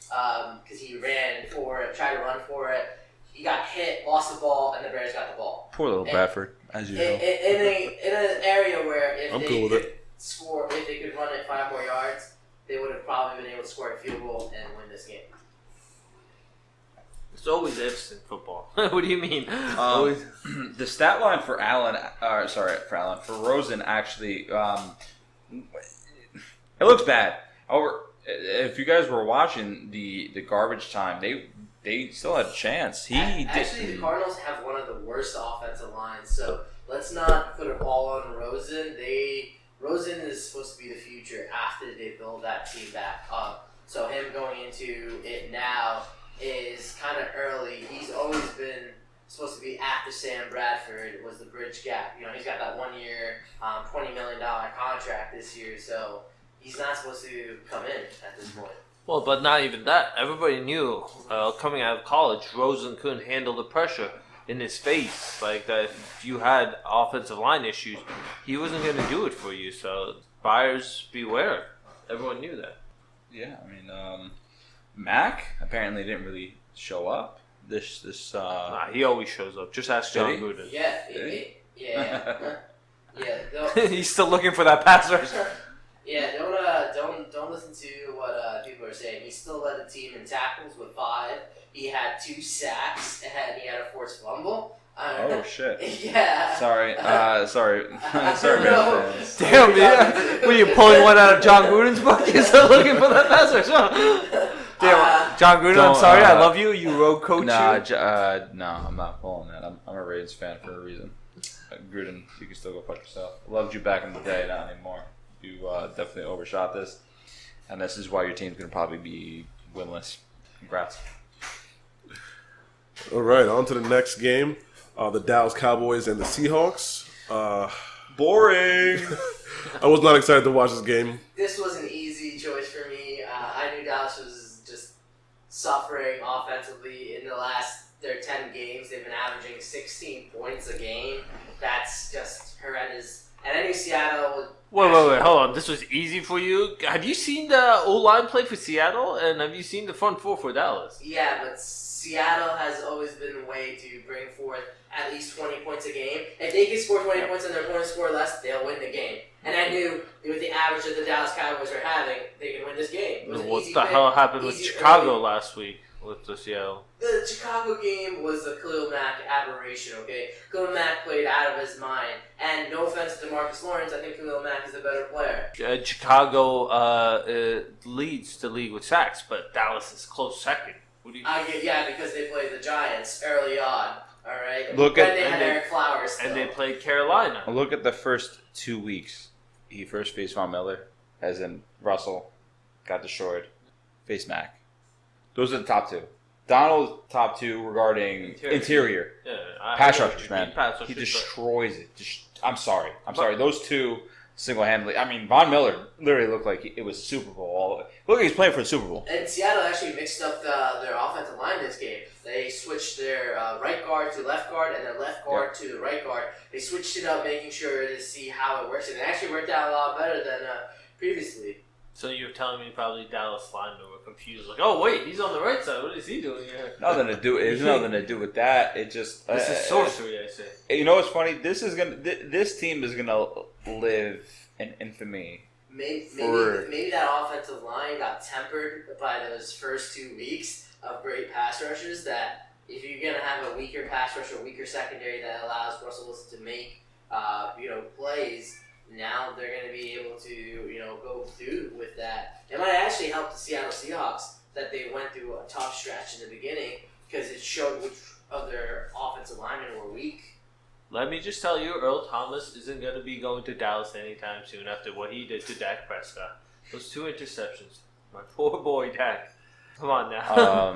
because he ran for it, tried to run for it. He got hit, lost the ball, and the Bears got the ball. Poor little Bradford, as usual. In an area where if I'm they cool with could it. score, if they could run it 5 more yards, they would have probably been able to score a field goal and win this game. It's always ifs in football. What do you mean? Always. The stat line for for Rosen actually, it looks bad. However, if you guys were watching the garbage time, they still had a chance. Actually, the Cardinals have one of the worst offensive lines, so let's not put it all on Rosen. Rosen is supposed to be the future after they build that team back up. So him going into it now is kind of early. He's always been supposed to be after Sam Bradford was the bridge gap. You know, he's got that 1 year, $20 million contract this year, so he's not supposed to come in at this point. Well, but not even that. Everybody knew coming out of college, Rosen couldn't handle the pressure in his face. Like that, if you had offensive line issues, he wasn't going to do it for you. So buyers beware. Everyone knew that. Yeah, I mean, Mac apparently didn't really show up. He always shows up. Just ask John Did he? Gruden. Yeah. He's still looking for that pass rush. Yeah, don't listen to what people are saying. He still led the team in tackles with 5. He had 2 sacks and he had a forced fumble. Oh shit! Yeah. Sorry, sorry, No. fans. Damn, yeah. Were you pulling one out of John Gruden's book? You're still looking for that pass rush, huh? Damn, John Gruden, I'm sorry. I love you. You road coach. No, I'm not pulling that. I'm a Ravens fan for a reason. Gruden, you can still go fuck yourself. Loved you back in the day, not anymore. You definitely overshot this, and this is why your team's gonna probably be winless. Congrats. All right, on to the next game. The Dallas Cowboys and the Seahawks. Boring. I was not excited to watch this game. This was an easy choice for me. I knew Dallas was just suffering offensively in their 10 games. They've been averaging 16 points a game. That's just horrendous. And I knew Seattle would... Wait, hold on. This was easy for you? Have you seen the O-line play for Seattle? And have you seen the front four for Dallas? Yeah, but Seattle has always been the way to bring forth at least 20 points a game. If they can score 20 points and their opponents score less, they'll win the game. And I knew with the average that the Dallas Cowboys are having, they can win this game. It was an What easy the pick, hell happened with easy Chicago early. last week with the Seattle? The Chicago game was a Khalil Mack aberration, okay? Khalil Mack played out of his mind. And no offense to Marcus Lawrence, I think Khalil Mack is a better player. Chicago leads the league with sacks, but Dallas is close second. What do you Because they played the Giants early on, all right? Look when at- they and had they- Eric Flowers still. And they played Carolina. Look at the first 2 weeks. He first faced Von Miller, as in Russell, got destroyed. Faced Mack. Those are the top 2. Donald, top 2 regarding interior. Yeah, Pass I know what rushers, you mean, man. pass He rushers, destroys it. I'm sorry. Those 2 single-handedly. I mean, Von Miller literally looked like it was Super Bowl. Look like he's playing for the Super Bowl. And Seattle actually mixed up their offensive line this game. They switched their right guard guard to left guard and then left guard to the right guard. They switched it up, making sure to see how it works, and it actually worked out a lot better than previously. So you're telling me probably Dallas linemen were confused, like, oh wait, he's on the right side. What is he doing here? Nothing to do. It's nothing to do with that. It just This is sorcery, I say. You know what's funny? This team is gonna live in infamy. Maybe that offensive line got tempered by those first 2 weeks of great pass rushers. That if you're gonna have a weaker pass rush or weaker secondary that allows Russell Wilson to make plays, now they're gonna be able to go through with that. It might actually help the Seattle Seahawks that they went through a tough stretch in the beginning because it showed which of their offensive linemen were weak. Let me just tell you, Earl Thomas isn't going to be going to Dallas anytime soon after what he did to Dak Prescott. Those 2 interceptions. My poor boy, Dak. Come on now.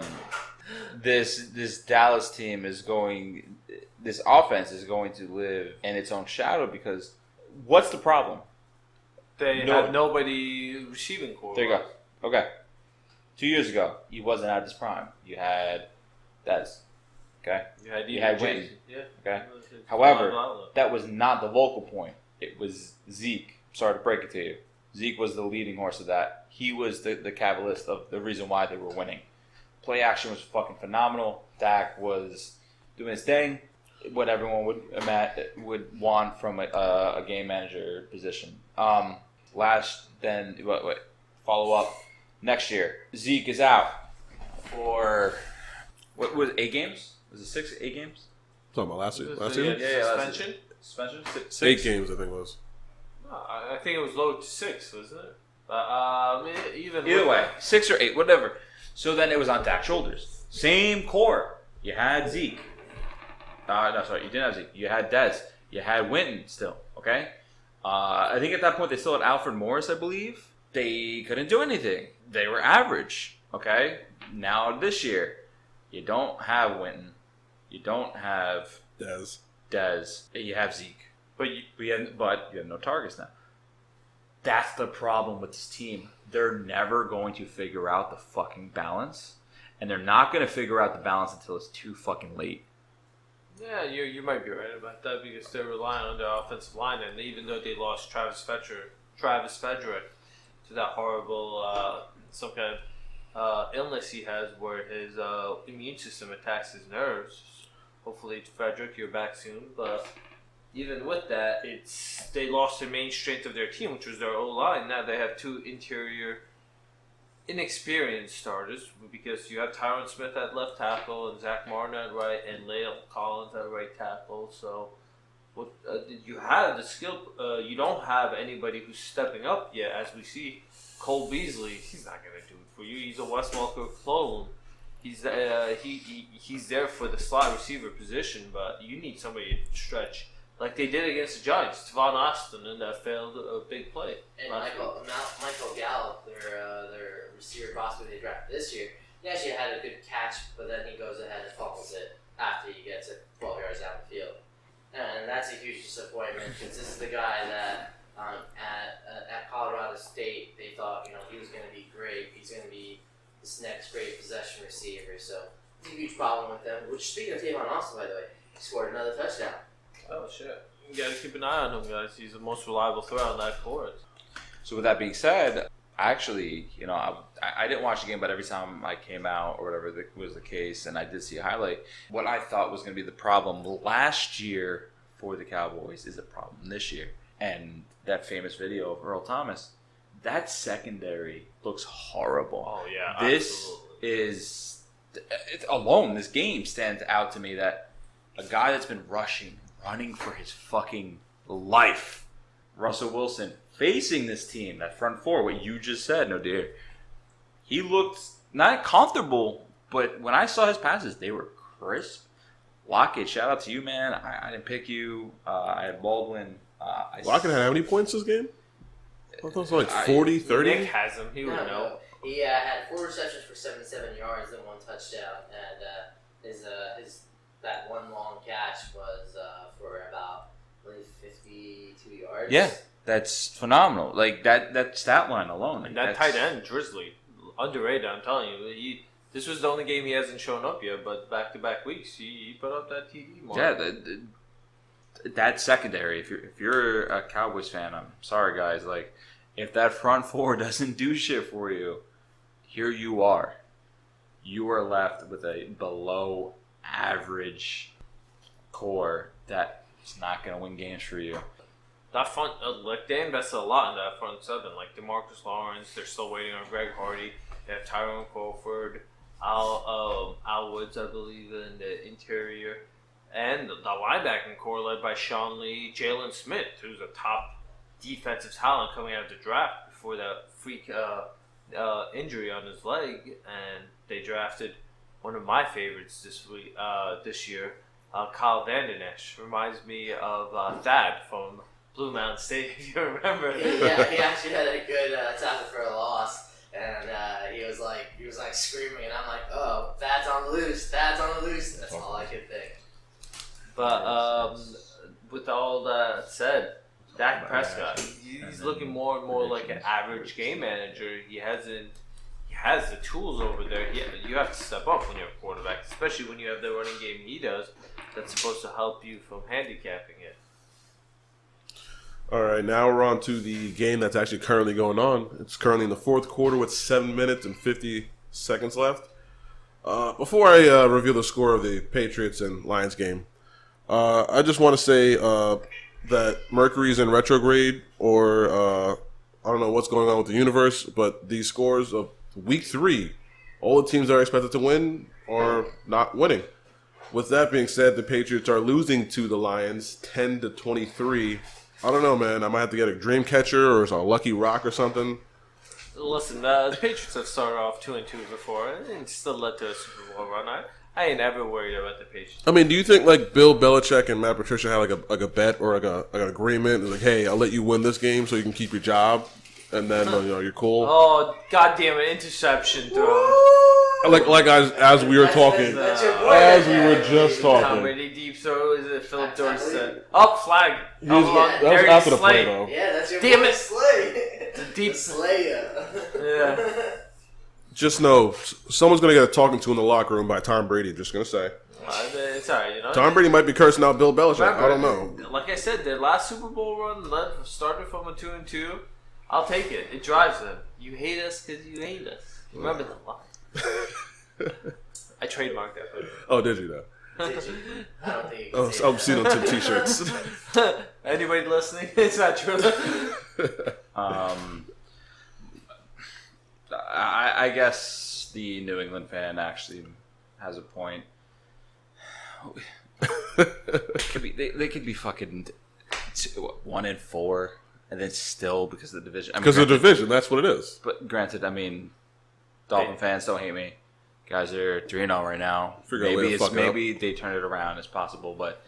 This Dallas team is going. This offense is going to live in its own shadow because what's the problem? They have nobody receiving core. There you go. Okay. 2 years ago, he wasn't at his prime. You had Dez. Okay. You had Witten. Yeah. Okay. However, that was not the vocal point. It was Zeke. Sorry to break it to you. Zeke was the leading horse of that. He was the catalyst of the reason why they were winning. Play action was fucking phenomenal. Dak was doing his thing. What everyone would want from a game manager position. Follow up next year. Zeke is out for what was it, 8 games? Was it 6, 8 games? Talking about last Yeah, year? suspension? Suspension? 6? 8 games, I think it was. I think it was low to 6, wasn't it? Either way, 6 or 8, whatever. So then it was on Dak's shoulders. Same core. You had Zeke. No, sorry, you didn't have Zeke. You had Dez. You had Witten still. Okay. I think at that point they still had Alfred Morris, I believe. They couldn't do anything. They were average. Okay. Now this year, you don't have Witten. You don't have Dez. You have Zeke. But you have no targets now. That's the problem with this team. They're never going to figure out the fucking balance. And they're not going to figure out the balance until it's too fucking late. Yeah, you might be right about that because they're relying on their offensive line, and even though they lost Travis Frederick to that horrible some kind of illness he has where his immune system attacks his nerves. Hopefully, Frederick, you're back soon. But even with that, they lost the main strength of their team, which was their O-line. Now they have 2 interior inexperienced starters because you have Tyron Smith at left tackle and Zach Martin at right and La'el Collins at right tackle. So you have the skill. You don't have anybody who's stepping up yet, as we see. Cole Beasley, he's not going to do it for you. He's a Wes Welker clone. He's there for the slot receiver position, but you need somebody to stretch. Like they did against the Giants, Tavon Austin in that failed big play. And Michael Gallup, their receiver prospect they drafted this year, he actually had a good catch, but then he goes ahead and fumbles it after he gets it 12 yards down the field. And that's a huge disappointment because this is the guy that at Colorado State they thought he was going to be great. He's going to be this next great possession receiver. So it's a huge problem with them. Which, speaking of Tavon Austin, by the way, he scored another touchdown. Oh shit! You gotta keep an eye on him, guys. He's the most reliable threat on that court. So with that being said, actually, I didn't watch the game, but every time I came out or whatever was the case, and I did see a highlight, what I thought was going to be the problem last year for the Cowboys is the problem this year. And that famous video of Earl Thomas, that secondary looks horrible. Oh yeah, this this game stands out to me that a guy that's been running for his fucking life, Russell Wilson, facing this team, that front four, what you just said, no dear. He looked not comfortable, but when I saw his passes, they were crisp. Lockett, shout out to you, man. I didn't pick you. I had Baldwin. Lockett had how many points this game? I thought it was like 40, 30? Nick has him. He would know. He had 4 receptions for 77 yards and 1 touchdown, and his that one long catch was for about 52 yards. Yeah, that's phenomenal. Like that stat line alone. And that tight end, Drizzly, underrated. I'm telling you, This was the only game he hasn't shown up yet, but back-to-back weeks, he put up that TD mark. Yeah, that secondary. If you're a Cowboys fan, I'm sorry, guys. Like, if that front four doesn't do shit for you, here you are. You are left with a below average core that is not going to win games for you. That front, like they invested a lot in that front seven. Like DeMarcus Lawrence, they're still waiting on Greg Hardy. They have Tyrone Crawford, Al Woods, I believe, in the interior, and the linebacking core led by Sean Lee, Jalen Smith, who's a top defensive talent coming out of the draft before that freak injury on his leg, and they drafted one of my favorites this year, Kyle Vanden Esch. Reminds me of Thad from Blue Mountain State, if you remember. Yeah, he actually had a good tackle for a loss, and he was like screaming, and I'm like, oh, Thad's on the loose, Thad's on the loose. That's all I could think. But with all that said, Dak Prescott, he's looking more and more like an average game manager. He has the tools over there. You have to step up when you're a quarterback, especially when you have the running game he does. That's supposed to help you from handicapping it. All right, now we're on to the game that's actually currently going on. It's currently in the fourth quarter with 7 minutes and 50 seconds left. Before I reveal the score of the Patriots and Lions game, I just want to say that Mercury's in retrograde, or I don't know what's going on with the universe, but these scores of Week 3, all the teams that are expected to win are not winning. With that being said, the Patriots are losing to the Lions 10-23. I don't know, man. I might have to get a dream catcher or a lucky rock or something. Listen, the Patriots have started off 2-2 before and still led to a Super Bowl run. I ain't ever worried about the Patriots. I mean, do you think like Bill Belichick and Matt Patricia had like a bet or like an agreement? It's like, hey, I'll let you win this game so you can keep your job, and then you're cool. Oh, goddamn it! Interception throw. Like as we were talking, That's your boy as right we there. were just Tom talking. Brady deep throw. Is it Philip That's Dorsett? Up flag. That was after the play, though. Yeah, that's your Damn boy it. Slay. The deep The Slayer. Yeah. Just know someone's gonna get a talking to in the locker room by Tom Brady. Just gonna say It's alright, you know. Tom Brady might be cursing out Bill Belichick. Remember, I don't know. Like I said, their last Super Bowl run started from a 2-2. I'll take it. It drives them. You hate us because you hate us. Remember the line. I trademarked that photo. Oh, did you though? Did you? I don't think you can Oh, say I'm seeing on Tim t-shirts. Anybody listening? It's not true. I guess the New England fan actually has a point. They could be fucking 1-4, and then still because of the division. Because of the division, that's what it is. But granted, I mean, Dolphin fans don't hate me. Guys are 3-0 right now. Figure out a way to fuck it up. Maybe they turn it around. It's possible, but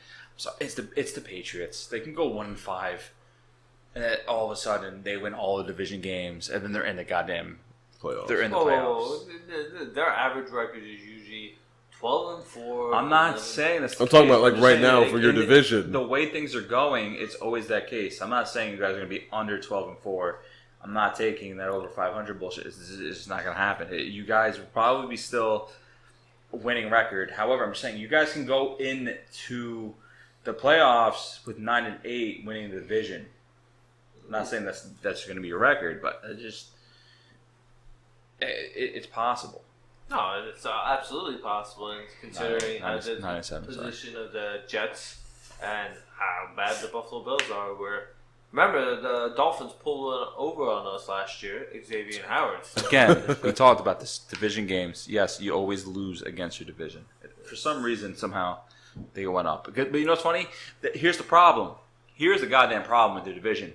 it's the Patriots. They can go 1-5, and then all of a sudden they win all the division games, and then they're in the goddamn Playoffs. They're in the playoffs. Their average record is usually 12-4. I'm not saying that's. I'm talking about like right now for your division. The way things are going, it's always that case. I'm not saying you guys are going to be under 12-4. I'm not taking that over 500 bullshit. It's just not going to happen. You guys will probably be still winning record. However, I'm saying you guys can go into the playoffs with 9-8, winning the division. I'm not saying that's going to be your record, but it's possible. No, it's absolutely possible, and considering the 9-7, position of the Jets and how bad the Buffalo Bills are. Remember, the Dolphins pulled over on us last year, Xavier Howard. Again, we talked about this division games. Yes, you always lose against your division. For some reason, somehow, they went up. But you know what's funny? Here's the problem. Here's the goddamn problem with the division.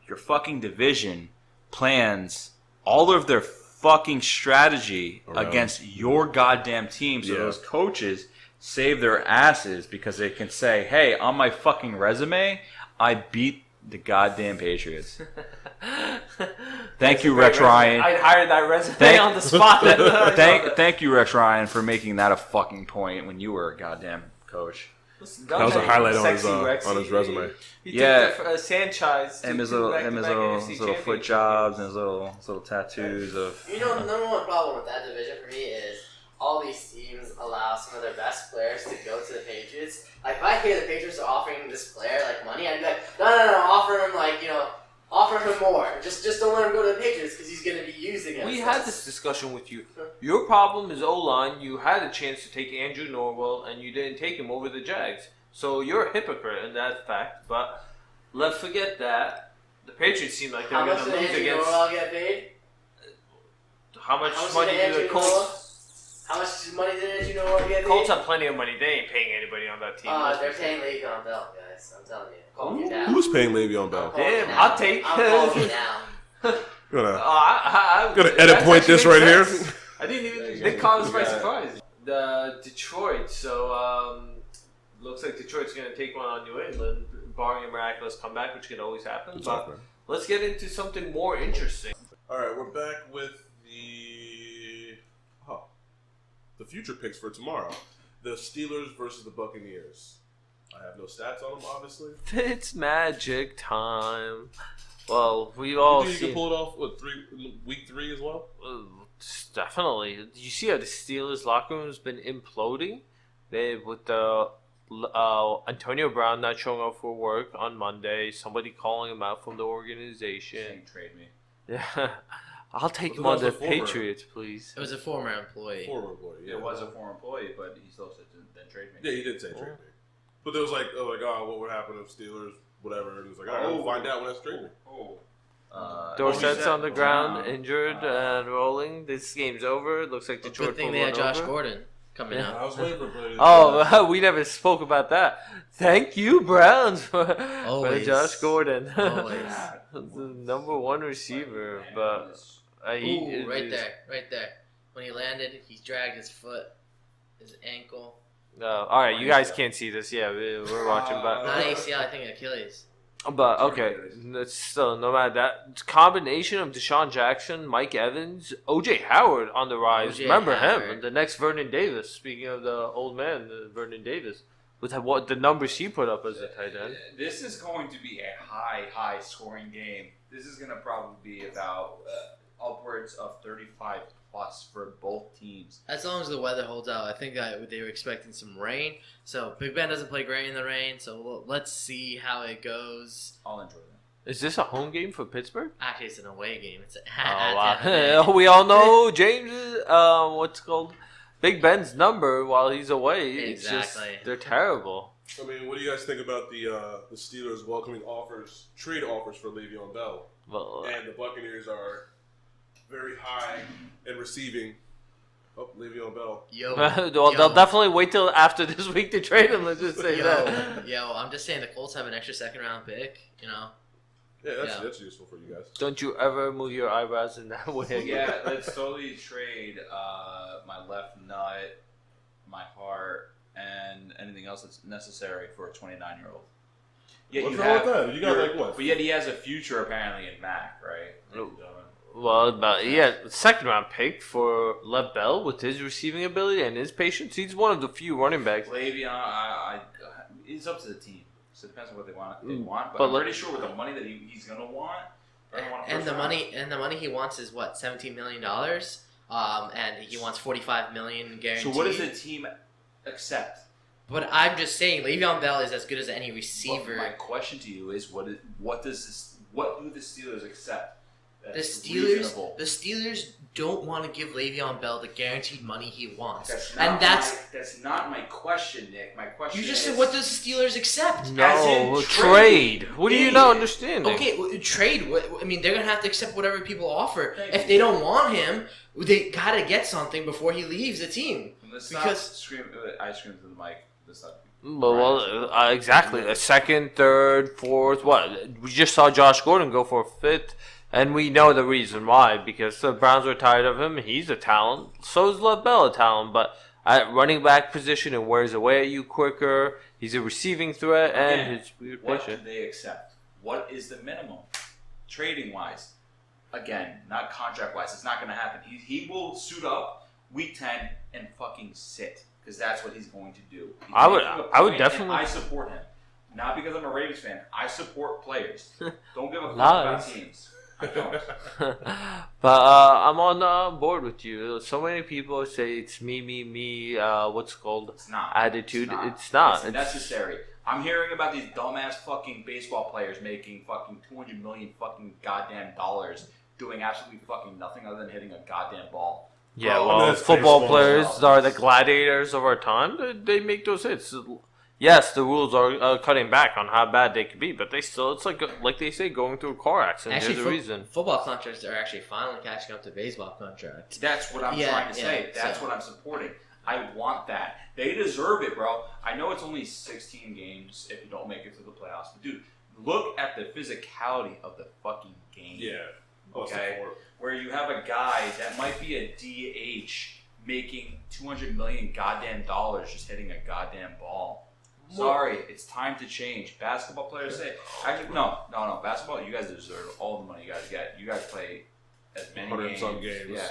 Your fucking division plans all of their fucking strategy against your goddamn team. So those coaches save their asses because they can say, hey, on my fucking resume, I beat the goddamn Patriots. Thank you, Rex Ryan. I'd hire that resume on the spot. Thank you, Rex Ryan, for making that a fucking point when you were a goddamn coach. That was a highlight on his resume. He took the franchise. And his little foot jobs and his little tattoos of. You know, the number one problem with that division for me is teams allow some of their best players to go to the Patriots. Like, if I hear the Patriots are offering this player, like, money, I'd be like, no, offer him, like, offer him more. Just don't let him go to the Patriots because he's going to be used against We us. had this discussion with you. Your problem is O-line. You had a chance to take Andrew Norwell, and you didn't take him over the Jags. So you're a hypocrite in that fact. But let's forget that. The Patriots seem like they're How going much to did lose Andrew against... Norwell get paid? How much How much money did do the Andrew Colts... How much money did Andrew Norwell get paid? Colts have plenty of money. They ain't paying anybody on that team. They're paying Le'Veon Bell, guys. I'm telling you. Call me now. Who's paying Le'Veon Bell? Damn, hot take. I'm calling you now. I'm gonna edit that point actually this makes right sense. here. I didn't even. Yeah, They caught us you by got it. surprise. The Detroit. So looks like Detroit's going to take one on New England, barring a miraculous comeback, which can always happen. It's But okay. let's get into something more interesting. All right, we're back with the future picks for tomorrow. The Steelers versus the Buccaneers. I have no stats on them, obviously. It's magic time. Well, we've all You think you seen. can pull it off, week 3 as well? Definitely. You see how the Steelers locker room has been imploding? With the Antonio Brown not showing up for work on Monday, somebody calling him out from the organization. Saying trade me. Yeah, I'll take But him that on was the a former- Patriots, please. It was a former employee. Former employee. Yeah. It was a former employee, but he still said then trade me. Yeah, he did say trade me. But there was oh, what would happen if Steelers, whatever. And he was like, all right, we'll find out when that's trade me. Dorsett's on the ground, Brown, injured and rolling. This game's over. Looks like But Detroit good thing pulled they had one Josh over. Gordon coming Yeah. out. I was waiting for Brady. Oh, we never spoke about that. Thank you, Browns, for Always. Josh Gordon. Always. The number one receiver, but Ooh, right there. When he landed, he dragged his foot, his ankle. All right, you guys can't see this. Yeah, we're watching, Not but ACL, I think Achilles. okay. It's still no matter that it's combination of Deshaun Jackson, Mike Evans, OJ Howard on the rise. O.J. Remember him, Howard. the next Vernon Davis. Speaking of the old man, Vernon Davis, with what the numbers he put up as a tight end. This is going to be a high scoring game. This is going to probably be about upwards of 35 plus for both teams. As long as the weather holds out, I think they were expecting some rain. So Big Ben doesn't play great in the rain. So let's see how it goes. I'll enjoy that. Is this a home game for Pittsburgh? Actually, it's an away game. It's Oh, at wow. Tampa Bay. We all know James, what's called Big Ben's number while he's away. It's just, Exactly. they're terrible. I mean, what do you guys think about the Steelers welcoming trade offers for Le'Veon Bell? Well, And the Buccaneers are very high in receiving. Oh, Le'Veon Bell. Yo, they'll definitely wait till after this week to trade him. Let's just say that. yo, I'm just saying the Colts have an extra second round pick. You know, Yeah, Yeah. that's useful for you guys. Don't you ever move your eyebrows in that way again. Yeah, let's totally trade my left nut, my heart, and anything else that's necessary for a 29-year-old. Yeah, What's wrong with that? You got like what? But yet he has a future apparently in Mac, right? No. Well, but yeah, second round pick for Lev Bell with his receiving ability and his patience. He's one of the few running backs. Le'Veon, it's up to the team. So it depends on what they want. But But I'm let- pretty sure with the money that he's gonna want, they're gonna want a and first the round. money he wants is what, $17 million. And he wants $45 million guaranteed. So what does the team accept? But I'm just saying, Le'Veon Bell is as good as any But receiver. my question to you is, what do the Steelers accept? The That's Steelers, reasonable? don't want to give Le'Veon Bell the guaranteed money he wants, That's and that's not my question, Nick. My question. you just is, said, what does the Steelers accept? No, As in trade. What do you not Idiot. understand? Okay, trade. I mean, they're gonna have to accept whatever people offer. Thank If you. they don't want him, they gotta get something before he leaves the team. Let's because- not scream. I scream to the mic. Let's not. Exactly. A second, third, fourth. What? We just saw Josh Gordon go for a fifth, and we know the reason why. Because the Browns are tired of him. He's a talent. So is Lev Bell a talent. But at running back position, and wears away at you quicker. He's a receiving threat, and Again, his weird What do patient. they accept? What is the minimum, trading wise? Again, not contract wise. It's not going to happen. He will suit up week 10 and fucking sit because that's what he's going to do. He's I would- making a I would point, definitely- and I support him. Not because I'm a Ravens fan. I support players. Don't give a fuck Lies. about teams. I don't. But I'm on board with you. So many people say it's me. What's it called? It's not. Attitude. It's not. It's necessary. I'm hearing about these dumbass fucking baseball players making fucking $200 million fucking goddamn dollars doing absolutely fucking nothing other than hitting a goddamn ball. Yeah, Bro, well, that's football baseball players stuff. are the gladiators of our time. They make those hits. Yes, the rules are cutting back on how bad they could be, but they still, it's like they say, going through a car accident. Actually, There's a reason. football contracts are actually finally catching up to baseball contracts. That's what I'm Yeah, trying to say. yeah, That's so- what I'm supporting. I want that. They deserve it, bro. I know it's only 16 games if you don't make it to the playoffs, but dude, look at the physicality of the fucking game. Yeah. Okay. Where you have a guy that might be a DH making $200 million goddamn dollars just hitting a goddamn ball. Sorry, it's time to change. Basketball players say, actually, no. Basketball, you guys deserve all the money you guys get. You guys play as many 100 games. some games. Yeah.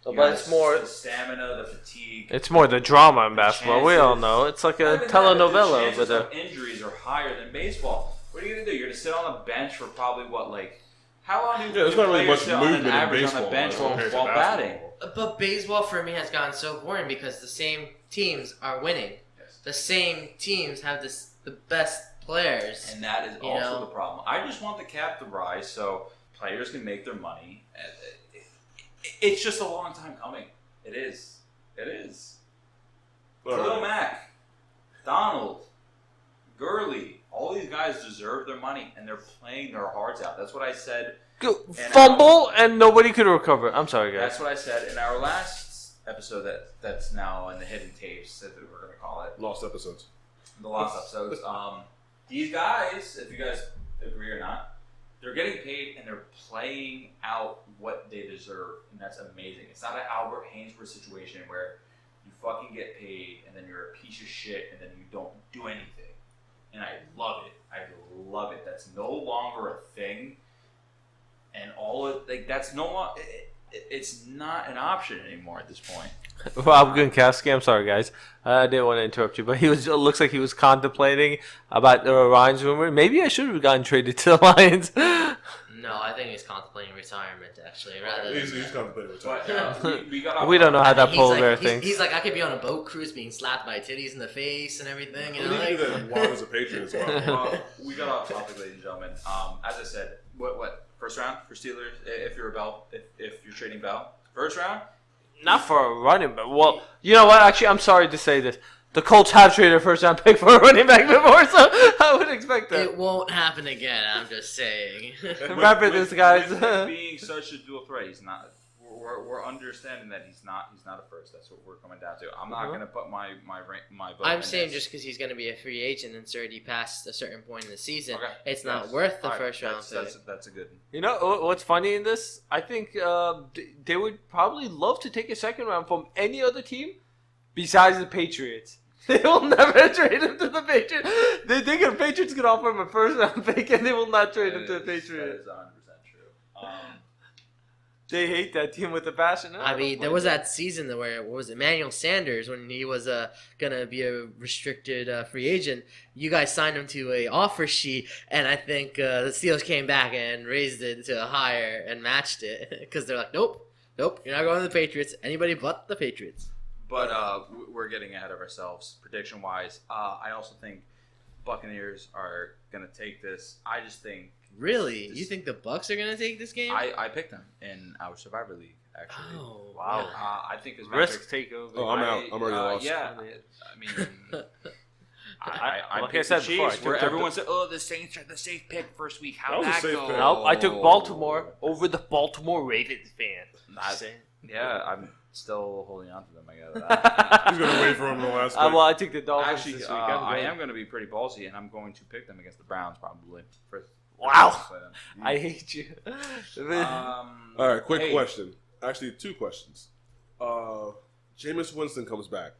But You it's guys- more- the stamina, the fatigue. It's more the drama in basketball. We all chances- know. It's like Not a even that, but telenovela the over chances there. of injuries are higher than baseball. What are you gonna do? You're gonna sit on the bench for probably what, like, how long do Yeah, there's do not really players much sit on an movement in average baseball on the bench as while compared to batting? basketball. But baseball for me has gotten so boring because the same teams are winning. Yes. The same teams have the best players. And that is You also know? the problem. I just want the cap to rise so players can make their money. It's just a long time coming. It is. It is. All Khalil right. Mack, Donald, Gurley, all these guys deserve their money and they're playing their hearts out. That's what I said. Fumble and nobody could recover. I'm sorry, guys. That's what I said in our last episode that's now in the hidden tapes that we're going to call it. Lost episodes. The last episodes. These guys, if you guys agree or not, they're getting paid and they're playing out what they deserve, and that's amazing. It's not an Albert Hainsworth situation where you fucking get paid and then you're a piece of shit and then you don't do anything. And I love it. I love it. That's no longer a thing, and all of that's no longer. It's not an option anymore at this point. Rob Gronkowski, I'm sorry, guys. I didn't want to interrupt you, but it looks like he was contemplating about the Lions rumor. Maybe I should have gotten traded to the Lions. No, I think he's contemplating retirement actually, rather than. He's contemplating retirement. But we got off We don't know how that He's polar like, bear he's, thinks. he's like, I could be on a boat cruise being slapped by titties in the face and everything. You know, We like, knew that Juan was a Patriot as well. Well, we got off topic, ladies and gentlemen. As I said, what first round for Steelers? If you're a Bell, if you're trading Bell, first round. Not for a running back. Well, you know what? Actually, I'm sorry to say this. The Colts have traded a first-round pick for a running back before, so I would expect that. it won't happen again. I'm just saying. Remember this, guys. With him being such a dual threat, he's not. We're understanding that he's not a first. That's what we're coming down to. I'm not gonna put my vote. I'm in saying this. just because he's going to be a free agent and it's already past a certain point in the season, Okay. it's not Yes. worth the All right. first round pick. That's a good. You know what's funny in this? I think they would probably love to take a second round from any other team besides the Patriots. They will never trade him to the Patriots. They think the Patriots can offer him a first round pick, and they will not trade him to the That Patriots. is 100% true. They hate that team with a passion. I mean, there was that season where, what was it, Emmanuel Sanders, when he was going to be a restricted free agent, you guys signed him to a offer sheet, and I think the Steelers came back and raised it to a higher and matched it, because they're like, nope, you're not going to the Patriots, anybody but the Patriots. But we're getting ahead of ourselves prediction wise. I also think Buccaneers are gonna take this. I just think Really? This- You think the Bucks are going to take this game? I picked them in our Survivor League. Actually, Oh, Wow. I think it's Risk takeover. Oh, I'm out. I'm already lost. Yeah, I mean, I Like I picked said the before, I Chiefs, took where the- everyone said, "Oh, the Saints are the safe pick first week." That How'd was a that safe go? pick. Nope, I took Baltimore over the Baltimore Ravens fan. Not- Saying. Yeah, I'm still holding on to them. I guess. He's gonna wait for him in the last pick. Well, I took the Dolphins Actually, this week. I am going to be pretty ballsy, and I'm going to pick them against the Browns probably. Wow. I hate you. All right, quick Hey. question. Actually, two questions. Jameis Winston comes back.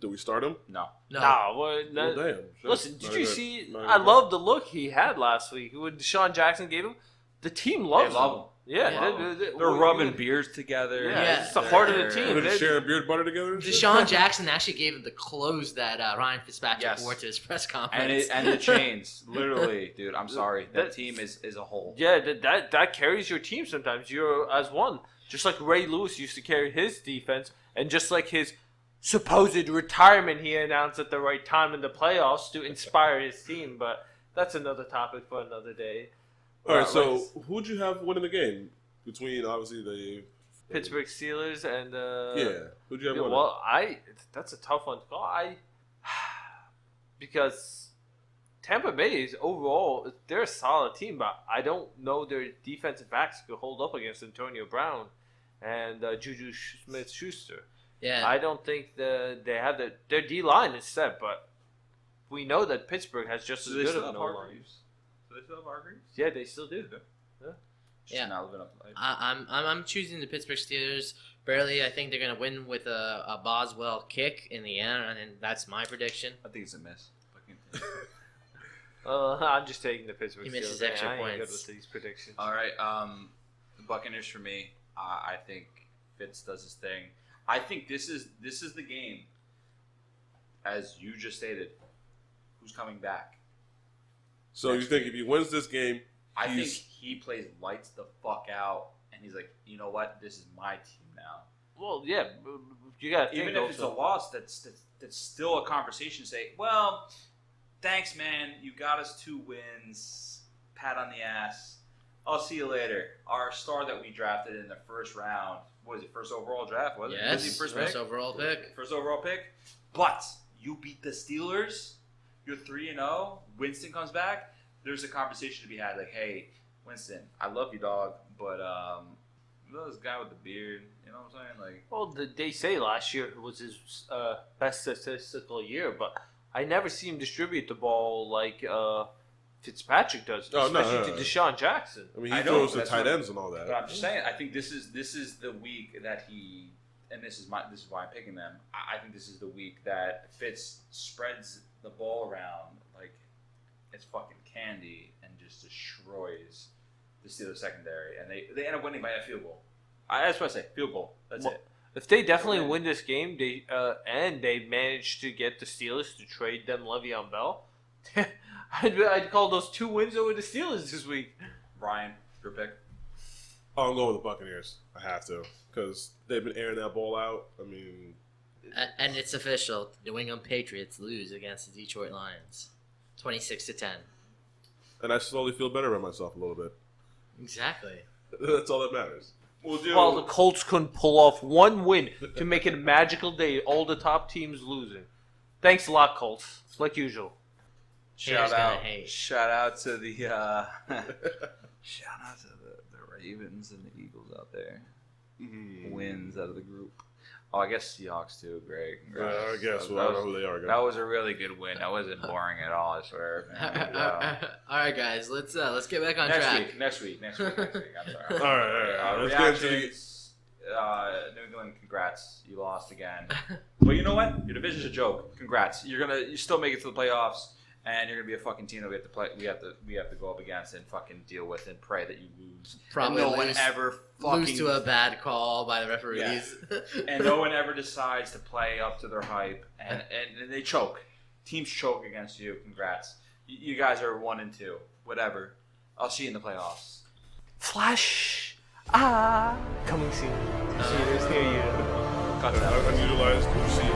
Do we start him? No. no. Nah, well, Well, damn. listen, Not did you good. see? Not I good. love the look he had last week. What Deshaun Jackson gave him. The team They loves love him. him. Yeah, Yeah. They're rubbing beers together. Yeah, it's the heart of the team. They're sharing beard butter together. and shit? Deshaun Jackson actually gave him the clothes that Ryan Fitzpatrick Yes. wore to his press conference. And the chains, literally, dude. I'm sorry, that team is a whole. Yeah, that carries your team sometimes. You're as one. Just like Ray Lewis used to carry his defense, and just like his supposed retirement he announced at the right time in the playoffs to inspire his team. But that's another topic for another day. All right, so let's- who'd you have winning the game between obviously the Pittsburgh Steelers and who'd you have yeah, winning? well, that's a tough one to call. Because Tampa Bay is overall they're a solid team, but I don't know their defensive backs could hold up against Antonio Brown and Juju Smith-Schuster. yeah, I don't think they have their D line is set, but we know that Pittsburgh has just as Do they good still of have no line. Hargreaves? Do they still have Hargreaves? Yeah, they still do. Just Yeah. not living up to life. I'm choosing the Pittsburgh Steelers. Barely, I think they're gonna win with a Boswell kick in the end, and that's my prediction. I think it's a miss. I'm just taking the Pittsburgh He misses Steelers. extra I ain't good points. with these predictions. All right, the Buccaneers for me. I think Fitz does his thing. I think this is the game, as you just stated. Who's coming back? So you think if he wins this game, I think He's- he plays lights the fuck out, and he's like, you know what? This is my team now. Well, yeah, you got to think Even if it's a also. loss, that's still a conversation. Say, well, thanks, man. You got us 2 wins. Pat on the ass. I'll see you later. Our star that we drafted in the first round. What was it? First overall draft? Was it? Was he Yes, first first pick? overall pick. First overall pick. But you beat the Steelers. You're 3-0. Winston comes back. There's a conversation to be had. Like, hey, Winston, I love you, dog, but you know this guy with the beard. You know what I'm saying? Like, Well, they say last year was his best statistical year, but I never see him distribute the ball like Fitzpatrick does, Oh, no, especially no. to Deshaun Jackson. I mean, he I know, throws the that's tight what- ends and all but that. I'm just saying. I think this is the week that he, and this is why I'm picking them. I think this is the week that Fitz spreads the ball around like it's fucking candy and just destroys the Steelers secondary, and they end up winning by a field goal. That's what I say, field goal. That's Well, it. If they definitely Okay. win this game, they manage to get the Steelers to trade them Le'Veon Bell, I'd call those 2 wins over the Steelers this week. Ryan, your pick. Oh, I'm going with the Buccaneers. I have to because they've been airing that ball out. I mean, And it's official. New England Patriots lose against the Detroit Lions, 26-10. and I slowly feel better about myself a little bit. Exactly. That's all that matters. We'll do. While the Colts couldn't pull off 1 win to make it a magical day, all the top teams losing. Thanks a lot, Colts. Like usual. Haters gonna hate. Shout out to the shout out to the Ravens and the Eagles out there. Wins out of the group. Oh, I guess Seahawks too. Great. I guess That well, I don't was- know who they are. That was a really good win. That wasn't boring at all. I swear. All right, guys, let's get back on Next track. week. Next week. I'm sorry. All right. Let's get into the. Reactions. New England, congrats. You lost again. But you know what? Your division's a joke. Congrats. You still make it to the playoffs, and you're gonna be a fucking team that we have to play. We have to go up against and fucking deal with and pray that you lose. Probably and no one lose- ever fucking Lose to a bad call by the referees. and no one ever decides to play up to their hype, and they choke. Teams choke against you. Congrats. You guys are 1-2. Whatever. I'll see you in the playoffs. Flash. Coming soon. Theaters near you. Unutilized UC